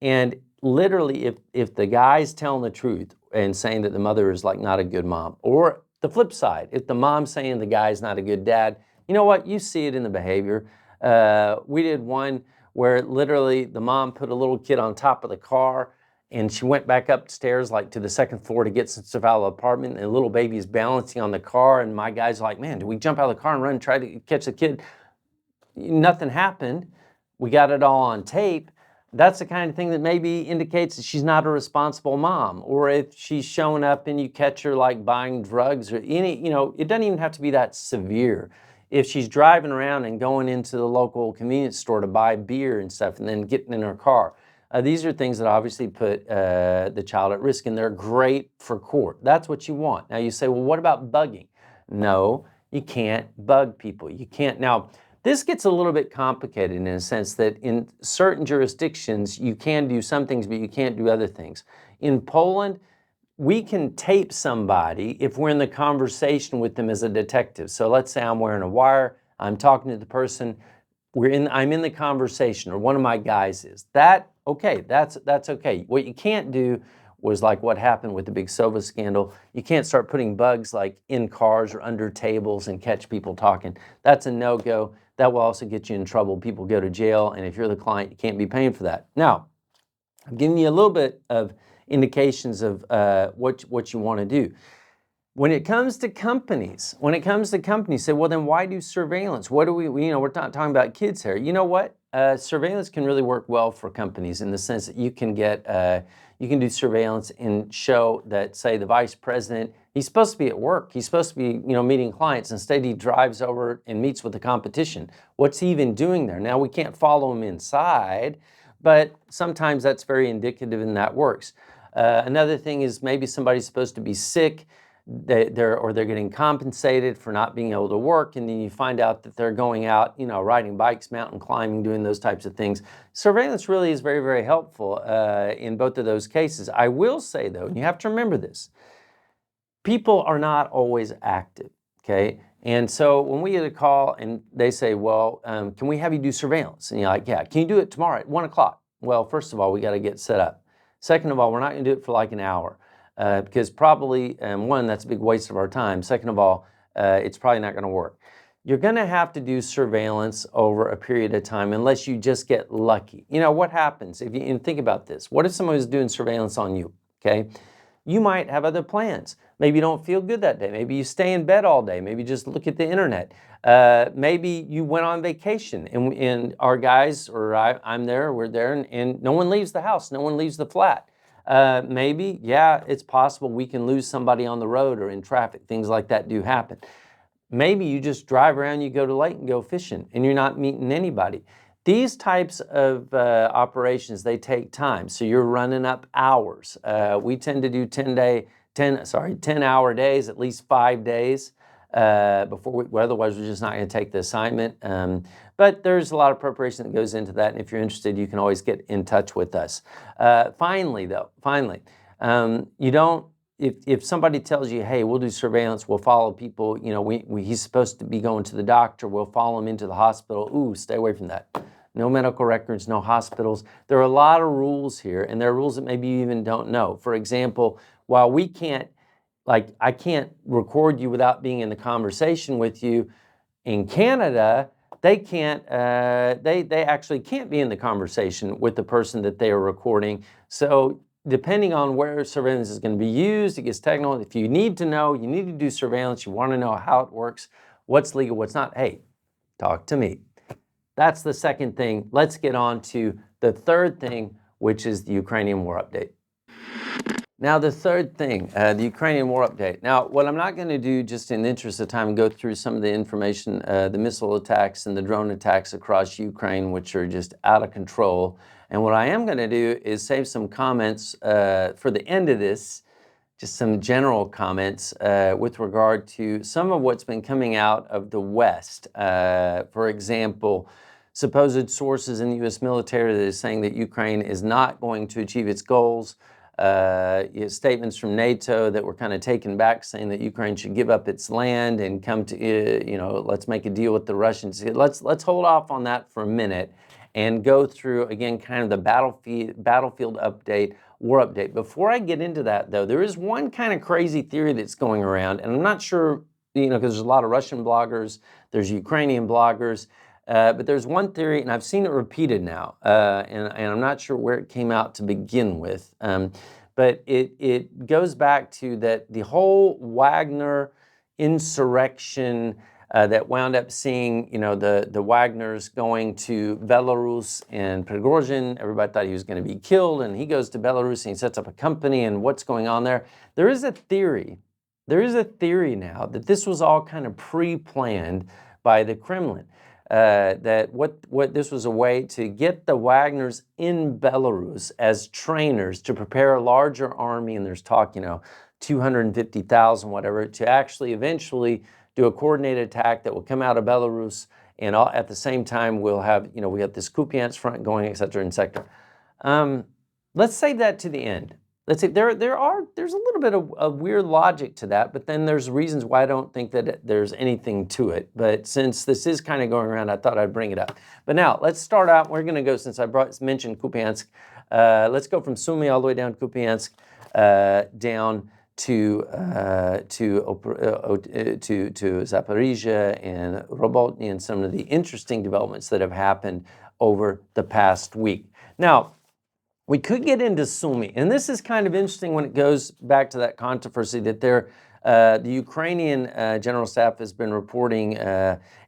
and literally if the guy's telling the truth and saying that the mother is like not a good mom, or the flip side, if the mom's saying the guy's not a good dad, you know what? You see it in the behavior. We did one where literally the mom put a little kid on top of the car, and she went back upstairs like to the second floor to get some stuff out of the apartment, and the little baby is balancing on the car, and my guy's like, man, do we jump out of the car and run and try to catch the kid? Nothing happened. We got it all on tape. That's the kind of thing that maybe indicates that she's not a responsible mom. Or if she's showing up and you catch her like buying drugs, or it doesn't even have to be that severe. If she's driving around and going into the local convenience store to buy beer and stuff and then getting in her car, these are things that obviously put the child at risk, and they're great for court. That's what you want. Now you say, well, what about bugging? No, you can't bug people. You can't. Now, this gets a little bit complicated in a sense that in certain jurisdictions, you can do some things, but you can't do other things. In Poland, we can tape somebody if we're in the conversation with them as a detective. So let's say I'm wearing a wire, I'm talking to the person, I'm in the conversation, or one of my guys is. That's okay. What you can't do was like what happened with the big Sova scandal. You can't start putting bugs like in cars or under tables and catch people talking. That's a no-go. That will also get you in trouble. People go to jail, and if you're the client, you can't be paying for that. Now, I'm giving you a little bit of indications of what you want to do. When it comes to companies, say, well, then why do surveillance? What do we we're not talking about kids here. You know what? Surveillance can really work well for companies in the sense that you can do surveillance and show that, say, the vice president, he's supposed to be at work. He's supposed to be, meeting clients. Instead, he drives over and meets with the competition. What's he even doing there? Now, we can't follow him inside, but sometimes that's very indicative and that works. Another thing is maybe somebody's supposed to be sick, they're getting compensated for not being able to work, and then you find out that they're going out, riding bikes, mountain climbing, doing those types of things. Surveillance really is very, very helpful in both of those cases. I will say, though, and you have to remember this, people are not always active, okay? And so when we get a call and they say, well, can we have you do surveillance? And you're like, yeah, can you do it tomorrow at 1 o'clock? Well, first of all, we got to get set up. Second of all, we're not going to do it for like an hour. Because probably, one, that's a big waste of our time. Second of all, it's probably not going to work. You're going to have to do surveillance over a period of time unless you just get lucky. What happens if and think about this. What if someone is doing surveillance on you, okay? You might have other plans. Maybe you don't feel good that day. Maybe you stay in bed all day. Maybe you just look at the internet. Maybe you went on vacation and our guys, or I'm there, we're there, and no one leaves the house. No one leaves the flat. Maybe, yeah, it's possible we can lose somebody on the road or in traffic. Things like that do happen. Maybe you just drive around, you go to the lake and go fishing, and you're not meeting anybody. These types of operations, they take time. So you're running up hours. We tend to do 10-hour days, at least 5 days otherwise we're just not going to take the assignment. But there's a lot of preparation that goes into that. And if you're interested, you can always get in touch with us. Finally, you don't, if somebody tells you, hey, we'll do surveillance, we'll follow people, he's supposed to be going to the doctor, we'll follow him into the hospital. Ooh, stay away from that. No medical records, no hospitals. There are a lot of rules here, and there are rules that maybe you even don't know. For example, while we can't, I can't record you without being in the conversation with you, in Canada, they can't, they actually can't be in the conversation with the person that they are recording. So depending on where surveillance is going to be used, it gets technical. If you need to know, you need to do surveillance, you want to know how it works, what's legal, what's not, hey, talk to me. That's the second thing. Let's get on to the third thing, which is the Ukrainian war update. Now, the third thing, the Ukrainian war update. Now, what I'm not going to do, just in the interest of time, go through some of the information, the missile attacks and the drone attacks across Ukraine, which are just out of control. And what I am going to do is save some comments for the end of this, just some general comments with regard to some of what's been coming out of the West. For example, supposed sources in the U.S. military that is saying that Ukraine is not going to achieve its goals. Statements from NATO that were kind of taken back, saying that Ukraine should give up its land and come to, let's make a deal with the Russians. Let's hold off on that for a minute and go through, again, kind of the battlefield update, war update. Before I get into that, though, there is one kind of crazy theory that's going around, and I'm not sure, because there's a lot of Russian bloggers, there's Ukrainian bloggers, but there's one theory, and I've seen it repeated now, and I'm not sure where it came out to begin with, but it goes back to that the whole Wagner insurrection that wound up seeing, the Wagners going to Belarus and Prigozhin. Everybody thought he was going to be killed, and he goes to Belarus and he sets up a company, and what's going on there? There is a theory now that this was all kind of pre-planned by the Kremlin. That what this was a way to get the Wagners in Belarus as trainers to prepare a larger army, and there's talk, 250,000, whatever, to actually eventually do a coordinated attack that will come out of Belarus, and at the same time we'll have, we have this Kupiansk front going, et cetera, et cetera. Let's save that to the end. let's say there's a little bit of weird logic to that, but then there's reasons why I don't think that there's anything to it. But since this is kind of going around, I thought I'd bring it up. But now let's start out. We're going to go, since I mentioned Kupiansk, let's go from Sumy all the way down to Kupiansk, down to Zaporizhia and Robotny, and some of the interesting developments that have happened over the past week. Now, we could get into Sumy, and this is kind of interesting when it goes back to that controversy that the Ukrainian General Staff has been reporting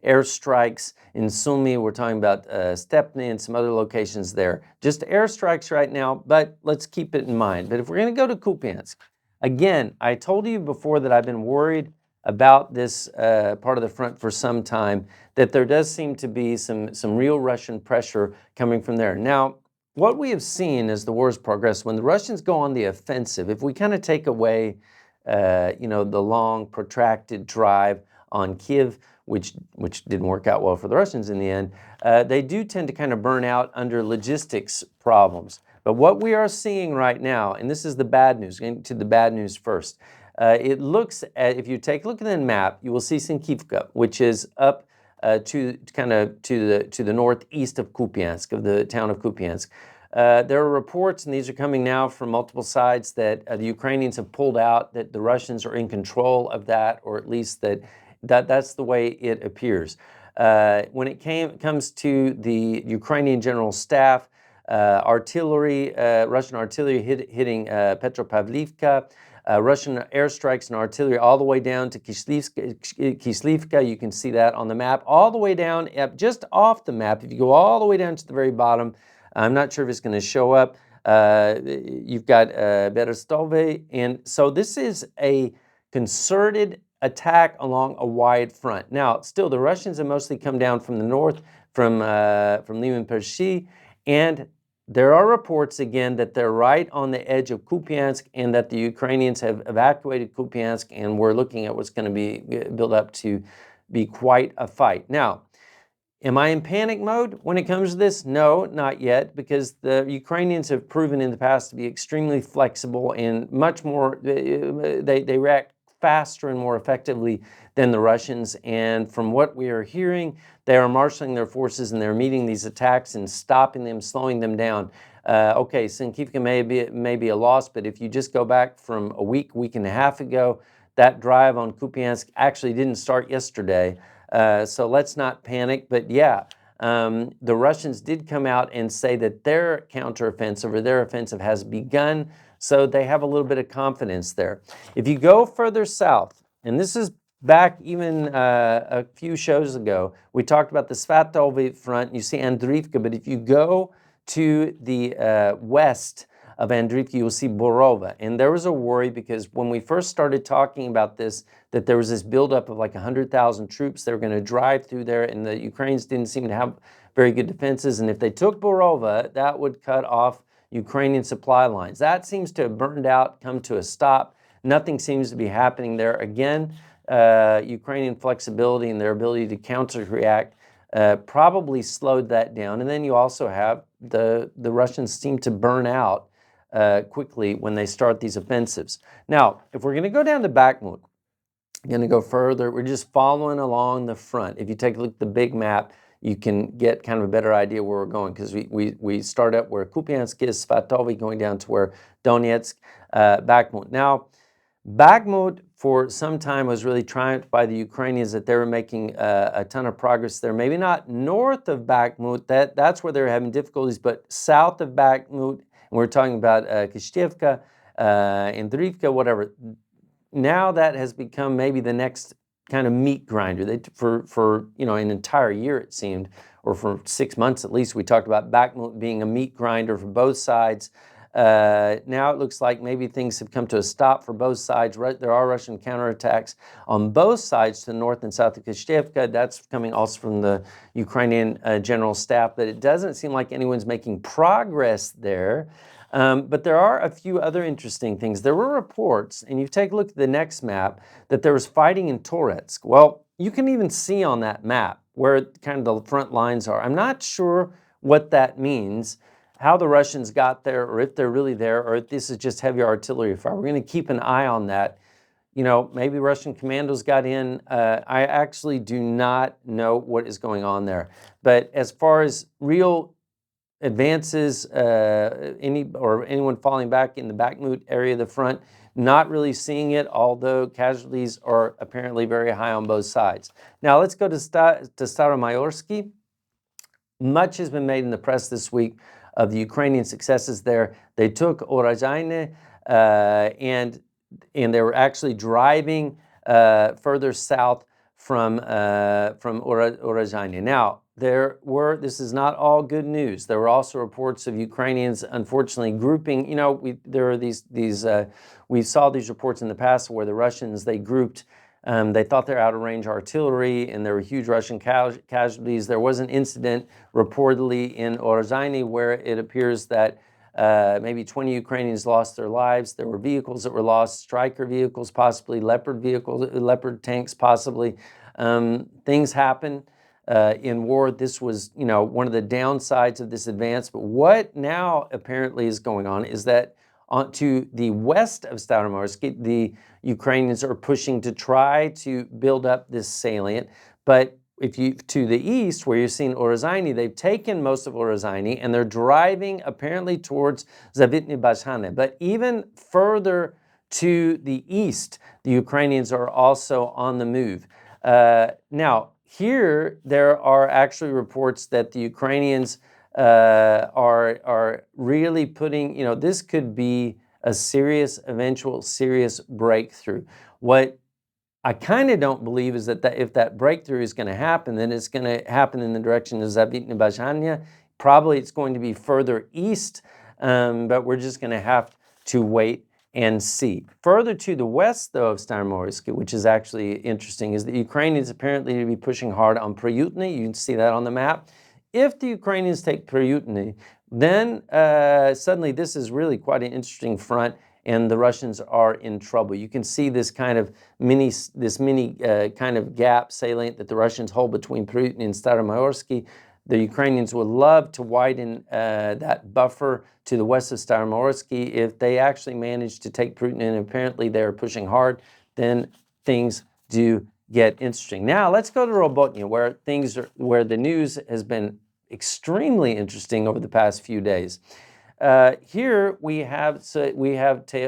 airstrikes in Sumy. We're talking about Stepny and some other locations there. Just airstrikes right now, but let's keep it in mind. But if we're going to go to Kupiansk, again, I told you before that I've been worried about this part of the front for some time, that there does seem to be some real Russian pressure coming from there. Now, what we have seen as the war has progressed, when the Russians go on the offensive, if we kind of take away, the long, protracted drive on Kiev, which didn't work out well for the Russians in the end, they do tend to kind of burn out under logistics problems. But what we are seeing right now, and this is the bad news, getting to the bad news first, it looks at, if you take a look at the map, you will see Sinkivka, which is up to the northeast of Kupiansk, of the town of Kupiansk. There are reports, and these are coming now from multiple sides, that the Ukrainians have pulled out, that the Russians are in control of that, or at least that's the way it appears. When it comes to the Ukrainian General Staff, artillery, Russian artillery hitting Petropavlivka, Russian airstrikes and artillery all the way down to Kislivka. You can see that on the map, all the way down, just off the map. If you go all the way down to the very bottom, I'm not sure if it's going to show up. You've got Berestove, and so this is a concerted attack along a wide front. Now, still, the Russians have mostly come down from the north, from Liman-Pershi, and there are reports again that they're right on the edge of Kupiansk, and that the Ukrainians have evacuated Kupiansk, and we're looking at what's going to be built up to be quite a fight. Now, am I in panic mode when it comes to this? No, not yet, because the Ukrainians have proven in the past to be extremely flexible and much more, they react faster and more effectively than the Russians. And from what we are hearing, they are marshaling their forces and they're meeting these attacks and stopping them, slowing them down. Okay, Sinkivka may be a loss, but if you just go back from a week and a half ago, that drive on Kupiansk actually didn't start yesterday. So let's not panic. But yeah, the Russians did come out and say that their counteroffensive, or their offensive, has begun. So they have a little bit of confidence there. If you go further south, and this is back even a few shows ago, we talked about the Svatove front. You see Andriivka, but if you go to the west of Andriivka, you will see Borova. And there was a worry because when we first started talking about this, that there was this buildup of like 100,000 troops that were going to drive through there, and the Ukrainians didn't seem to have very good defenses. And if they took Borova, that would cut off Ukrainian supply lines. That seems to have burned out, come to a stop. Nothing seems to be happening there. Again, Ukrainian flexibility and their ability to counter-react probably slowed that down. And then you also have the Russians seem to burn out quickly when they start these offensives. Now, if we're going to go down to Bakhmut, going to go further, we're just following along the front. If you take a look at the big map, you can get kind of a better idea where we're going, because we start up where Kupiansk is, Svatove, going down to where Donetsk, Bakhmut. Now, Bakhmut for some time was really triumphed by the Ukrainians, that they were making a ton of progress there. Maybe not north of Bakhmut, that's where they're having difficulties, but south of Bakhmut, and we're talking about Kishtivka, Andriivka, whatever. Now that has become maybe the next kind of meat grinder. For an entire year, it seemed, or for 6 months at least, we talked about Bakhmut being a meat grinder for both sides. Now it looks like maybe things have come to a stop for both sides. There are Russian counterattacks on both sides to the north and south of Kishtivka. That's coming also from the Ukrainian General Staff, but it doesn't seem like anyone's making progress there. But there are a few other interesting things. There were reports, and you take a look at the next map, that there was fighting in Toretsk. Well, you can even see on that map where kind of the front lines are. I'm not sure what that means. how the Russians got there, or if they're really there, or if this is just heavy artillery fire. We're going to keep an eye on that. You know, maybe Russian commandos got in. I actually do not know what is going on there. But as far as real advances, anyone falling back in the Bakhmut area of the front, not really seeing it, although casualties are apparently very high on both sides. Now let's go to Staromayorsky. Much has been made in the press this week of the Ukrainian successes there. They took Orozhaine, and they were actually driving further south from Orozhaine. Now, this is not all good news. There were also reports of Ukrainians, unfortunately, grouping. You know, we saw these reports in the past where the Russians, they grouped. They thought they're out-of-range artillery, and there were huge Russian casualties. There was an incident reportedly in Orozhaine where it appears that maybe 20 Ukrainians lost their lives. There were vehicles that were lost, Stryker vehicles possibly, Leopard tanks possibly. Things happen in war. This was, you know, one of the downsides of this advance. But what now apparently is going on is that to the west of Staromayorsky, the Ukrainians are pushing to try to build up this salient. But if you to the east, where you're seeing Orozhaine, they've taken most of Orozhaine, and they're driving apparently towards Zavitny Bazhane. But even further to the east, the Ukrainians are also on the move. Now, here there are actually reports that the Ukrainians are really putting, you know, this could be a serious, eventual serious breakthrough. What I kind of don't believe is that if that breakthrough is going to happen, then it's going to happen in the direction of Zavitny Bazhane. Probably it's going to be further east, but we're just going to have to wait and see. Further to the west, though, of Staromayorsky, which is actually interesting, is the Ukrainians apparently to be pushing hard on Pryutny. You can see that on the map. If the Ukrainians take Pryutny, then suddenly this is really quite an interesting front, and the Russians are in trouble. You can see this kind of mini kind of gap salient that the Russians hold between Pryutny and Staromayorsky. The Ukrainians would love to widen that buffer to the west of Staromayorsky. If they actually manage to take Pryutny, and apparently they're pushing hard, then things do get interesting. Now let's go to Robotnia, where the news has been extremely interesting over the past few days. Here we have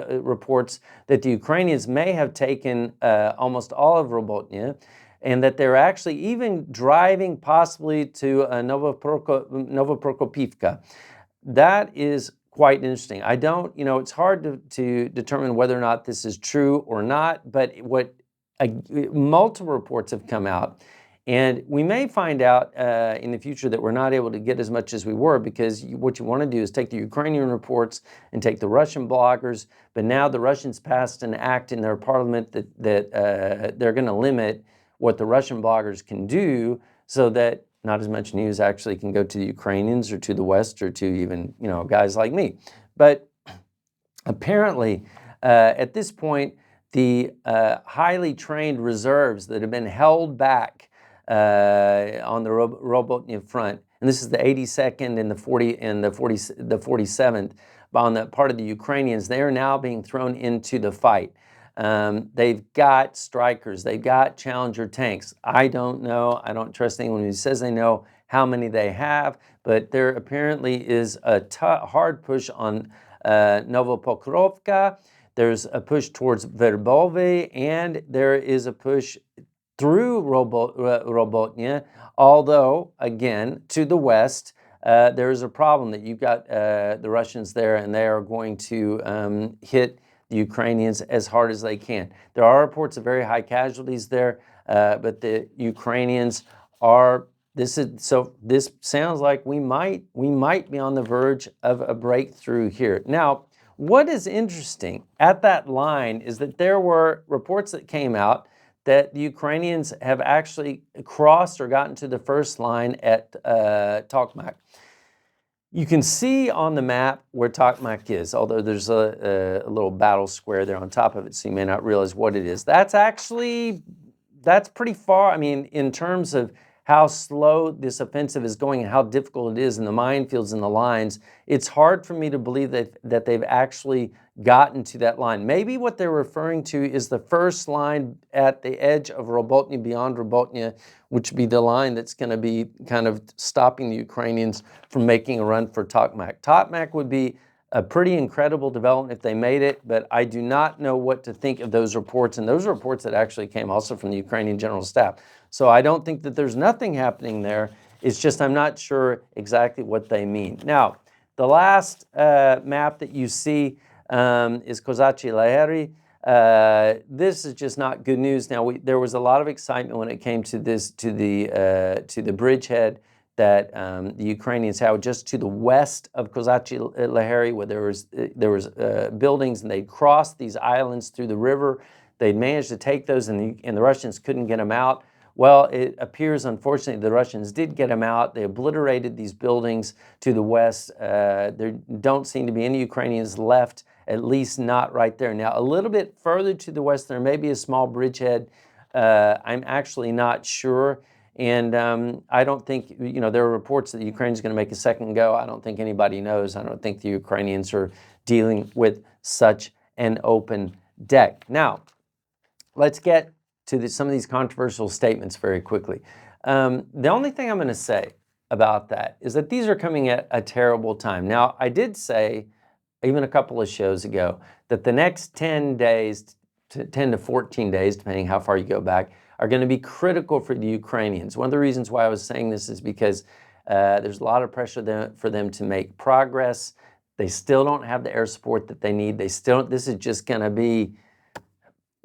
reports that the Ukrainians may have taken almost all of Robotnia, and that they're actually even driving possibly to Novoprokopivka. That is quite interesting. I don't, you know, it's hard to determine whether or not this is true or not, but multiple reports have come out. And we may find out in the future that we're not able to get as much as we were, because what you want to do is take the Ukrainian reports and take the Russian bloggers. But now the Russians passed an act in their parliament that they're going to limit what the Russian bloggers can do, so that not as much news actually can go to the Ukrainians or to the West or to even, you know, guys like me. But apparently at this point, the highly trained reserves that have been held back on the Robotnia front, and this is the 82nd and the 47th, but on the part of the Ukrainians, they are now being thrown into the fight. They've got Strykers, they've got Challenger tanks. I don't know, I don't trust anyone who says they know how many they have, but there apparently is a hard push on Novopokrovka. There's a push towards Verbove, and there is a push through Robotnia, although, again, to the west, there is a problem that you've got the Russians there, and they are going to hit the Ukrainians as hard as they can. There are reports of very high casualties there, but the Ukrainians are, this sounds like we might be on the verge of a breakthrough here. Now, what is interesting at that line is that there were reports that came out that the Ukrainians have actually crossed or gotten to the first line at Tokmak. You can see on the map where Tokmak is, although there's a little battle square there on top of it, so you may not realize what it is. That's pretty far. I mean, in terms of how slow this offensive is going and how difficult it is in the minefields and the lines, it's hard for me to believe that they've actually gotten to that line. Maybe what they're referring to is the first line at the edge of Robotnya, beyond Robotnya, which would be the line that's going to be kind of stopping the Ukrainians from making a run for Tokmak. Tokmak would be a pretty incredible development if they made it, but I do not know what to think of those reports, and those are reports that actually came also from the Ukrainian General Staff. So I don't think that there's nothing happening there. It's just I'm not sure exactly what they mean. Now, the last map that you see is Kozachi Laheri. This is just not good news. Now, there was a lot of excitement when it came to this, to the bridgehead that the Ukrainians had just to the west of Kozachi Laheri, where there was buildings, and they'd crossed these islands through the river. They'd managed to take those, and the Russians couldn't get them out. Well, it appears, unfortunately, the Russians did get them out. They obliterated these buildings to the west. There don't seem to be any Ukrainians left, at least not right there. Now, a little bit further to the west, there may be a small bridgehead. I'm actually not sure. And I don't think, there are reports that Ukraine is going to make a second go. I don't think anybody knows. I don't think the Ukrainians are dealing with such an open deck. Now, let's get to some of these controversial statements very quickly. The only thing I'm going to say about that is that these are coming at a terrible time. Now, I did say, even a couple of shows ago, that the next 10 days, 10 to 14 days, depending how far you go back, are going to be critical for the Ukrainians. One of the reasons why I was saying this is because there's a lot of pressure for them to make progress. They still don't have the air support that they need. This is just going to be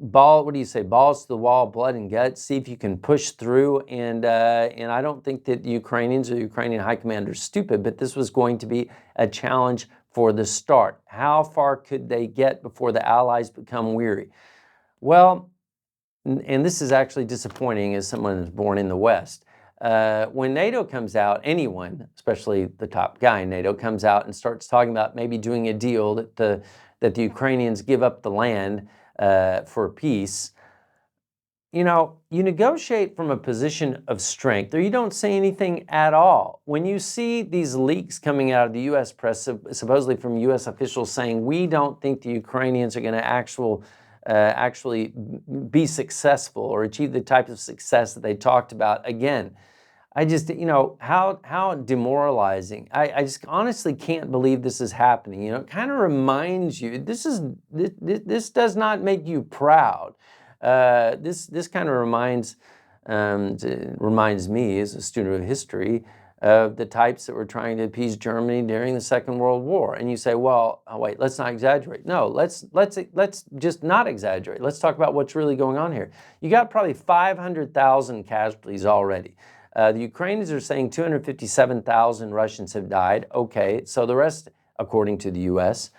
balls to the wall, blood and guts. See if you can push through. And I don't think that the Ukrainians or the Ukrainian high command are stupid, but this was going to be a challenge for the start. How far could they get before the Allies become weary? Well, and this is actually disappointing as someone who's born in the West. When NATO comes out, anyone, especially the top guy in NATO, comes out and starts talking about maybe doing a deal that the Ukrainians give up the land for peace, you negotiate from a position of strength, or you don't say anything at all. When you see these leaks coming out of the U.S. press, supposedly from U.S. officials saying, we don't think the Ukrainians are going to actually be successful or achieve the type of success that they talked about. Again, I just, how demoralizing. I just honestly can't believe this is happening. It kind of reminds you, this does not make you proud. This kind of reminds me, as a student of history, of the types that were trying to appease Germany during the Second World War. And you say, well, wait, let's not exaggerate. No, let's just not exaggerate. Let's talk about what's really going on here. You got probably 500,000 casualties already. The Ukrainians are saying 257,000 Russians have died. Okay, so the rest, according to the U.S.,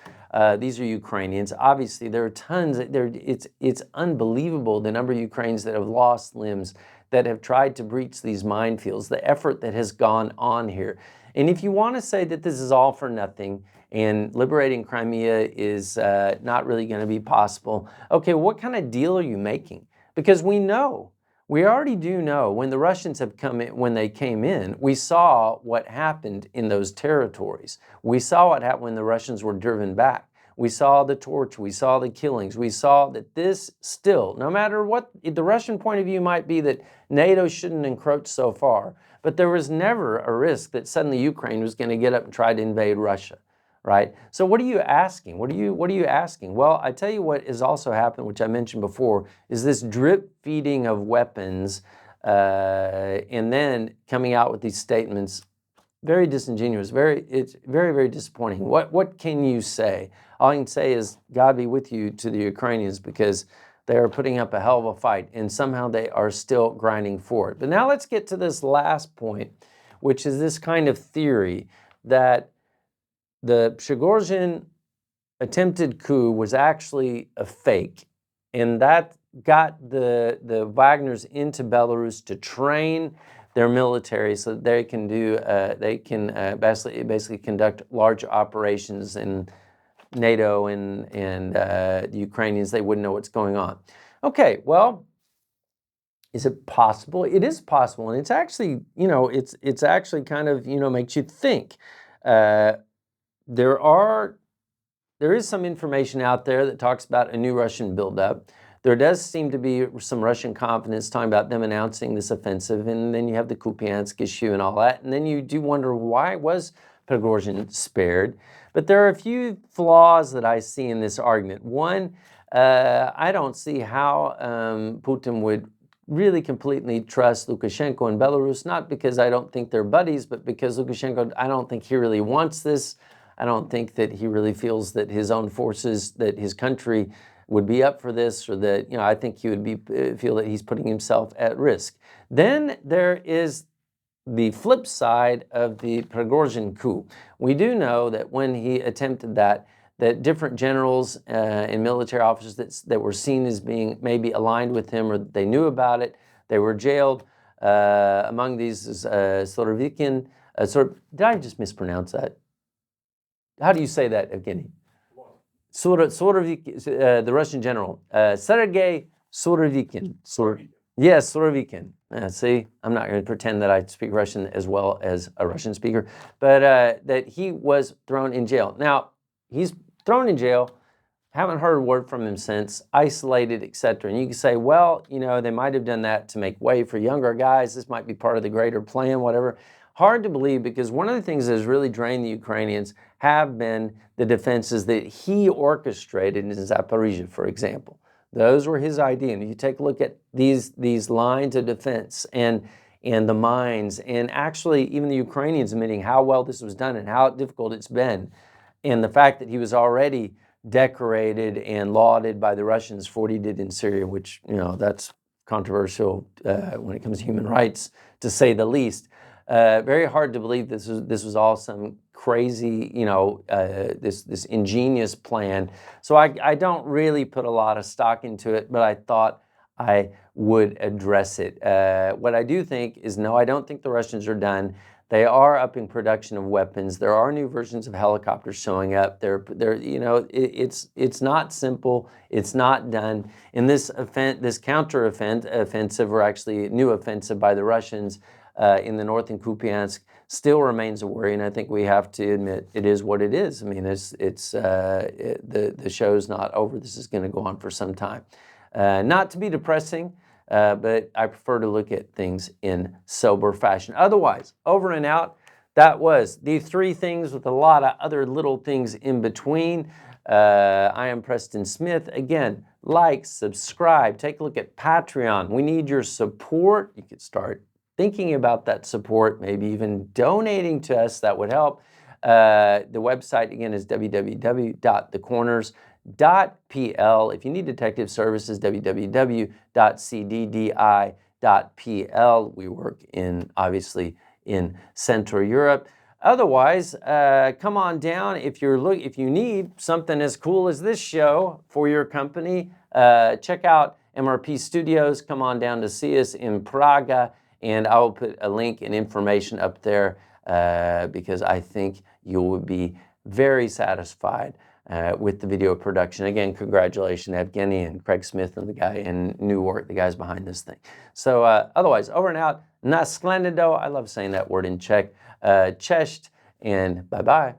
these are Ukrainians. Obviously, there are tons. It's unbelievable the number of Ukrainians that have lost limbs, that have tried to breach these minefields, the effort that has gone on here. And if you want to say that this is all for nothing and liberating Crimea is not really going to be possible, okay, what kind of deal are you making? Because we already do know when the Russians have come in, when they came in, we saw what happened in those territories. We saw what happened when the Russians were driven back. We saw the torture, we saw the killings, we saw that this still, no matter what the Russian point of view might be, that NATO shouldn't encroach so far, but there was never a risk that suddenly Ukraine was going to get up and try to invade Russia, right? So what are you asking? What are you asking? Well, I tell you what has also happened, which I mentioned before, is this drip feeding of weapons and then coming out with these statements. Very disingenuous. It's very, very disappointing. What can you say? All I can say is God be with you to the Ukrainians, because they are putting up a hell of a fight, and somehow they are still grinding for it. But now let's get to this last point, which is this kind of theory that the Prigozhin attempted coup was actually a fake, and that got the Wagners into Belarus to train their military so that they can basically conduct large operations in NATO and the Ukrainians. They wouldn't know what's going on. Okay, well, Is it possible? It is possible, and it's actually, it's actually kind of, makes you think. There is some information out there that talks about a new Russian buildup. There does seem to be some Russian confidence talking about them announcing this offensive, and then you have the Kupiansk issue and all that, and then you do wonder, why was Prigozhin spared? But there are a few flaws that I see in this argument. One, I don't see how Putin would really completely trust Lukashenko in Belarus, not because I don't think they're buddies, but because Lukashenko, I don't think he really wants this. I don't think that he really feels that his own forces, that his country would be up for this, or that, I think he would feel that he's putting himself at risk. Then there is the flip side of the Prigozhin coup. We do know that when he attempted that different generals and military officers that were seen as being maybe aligned with him, or they knew about it, they were jailed. Among these is Surovikin. Did I just mispronounce that? How do you say that, Evgeny? Surovikin, the Russian general. Sergei Surovikin. Yes, Surovikin. See, I'm not going to pretend that I speak Russian as well as a Russian speaker, but that he was thrown in jail. Now, he's thrown in jail, haven't heard a word from him since, isolated, etc. And you can say, well, they might have done that to make way for younger guys. This might be part of the greater plan, whatever. Hard to believe, because one of the things that has really drained the Ukrainians have been the defenses that he orchestrated in Zaporizhia, for example. Those were his idea. And if you take a look at these lines of defense and the mines, and actually even the Ukrainians admitting how well this was done and how difficult it's been, and the fact that he was already decorated and lauded by the Russians for what he did in Syria, which, that's controversial when it comes to human rights, to say the least. Very hard to believe this was all some crazy, this ingenious plan. So I don't really put a lot of stock into it, but I thought I would address it. What I do think is, no, I don't think the Russians are done. They are upping production of weapons. There are new versions of helicopters showing up. It's not simple. It's not done. In this counter-offensive, or actually new offensive by the Russians in the north in Kupiansk, still remains a worry. And I think we have to admit it is what it is. I mean, the show's not over. This is going to go on for some time. Not to be depressing, but I prefer to look at things in sober fashion. Otherwise, over and out. That was the three things with a lot of other little things in between. I am Preston Smith. Again, like, subscribe, take a look at Patreon. We need your support. You could start thinking about that support, maybe even donating to us. That would help. The website, again, is www.thecorners.pl. If you need detective services, www.cddi.pl. We work obviously in Central Europe. Otherwise, come on down. If you need something as cool as this show for your company, check out MRP Studios. Come on down to see us in Praga, and I will put a link and information up there because I think you will be very satisfied with the video production. Again, congratulations, Evgeny and Craig Smith and the guy in Newark, the guys behind this thing. So otherwise, over and out. Na sklendido. I love saying that word in Czech. Cześć, and bye-bye.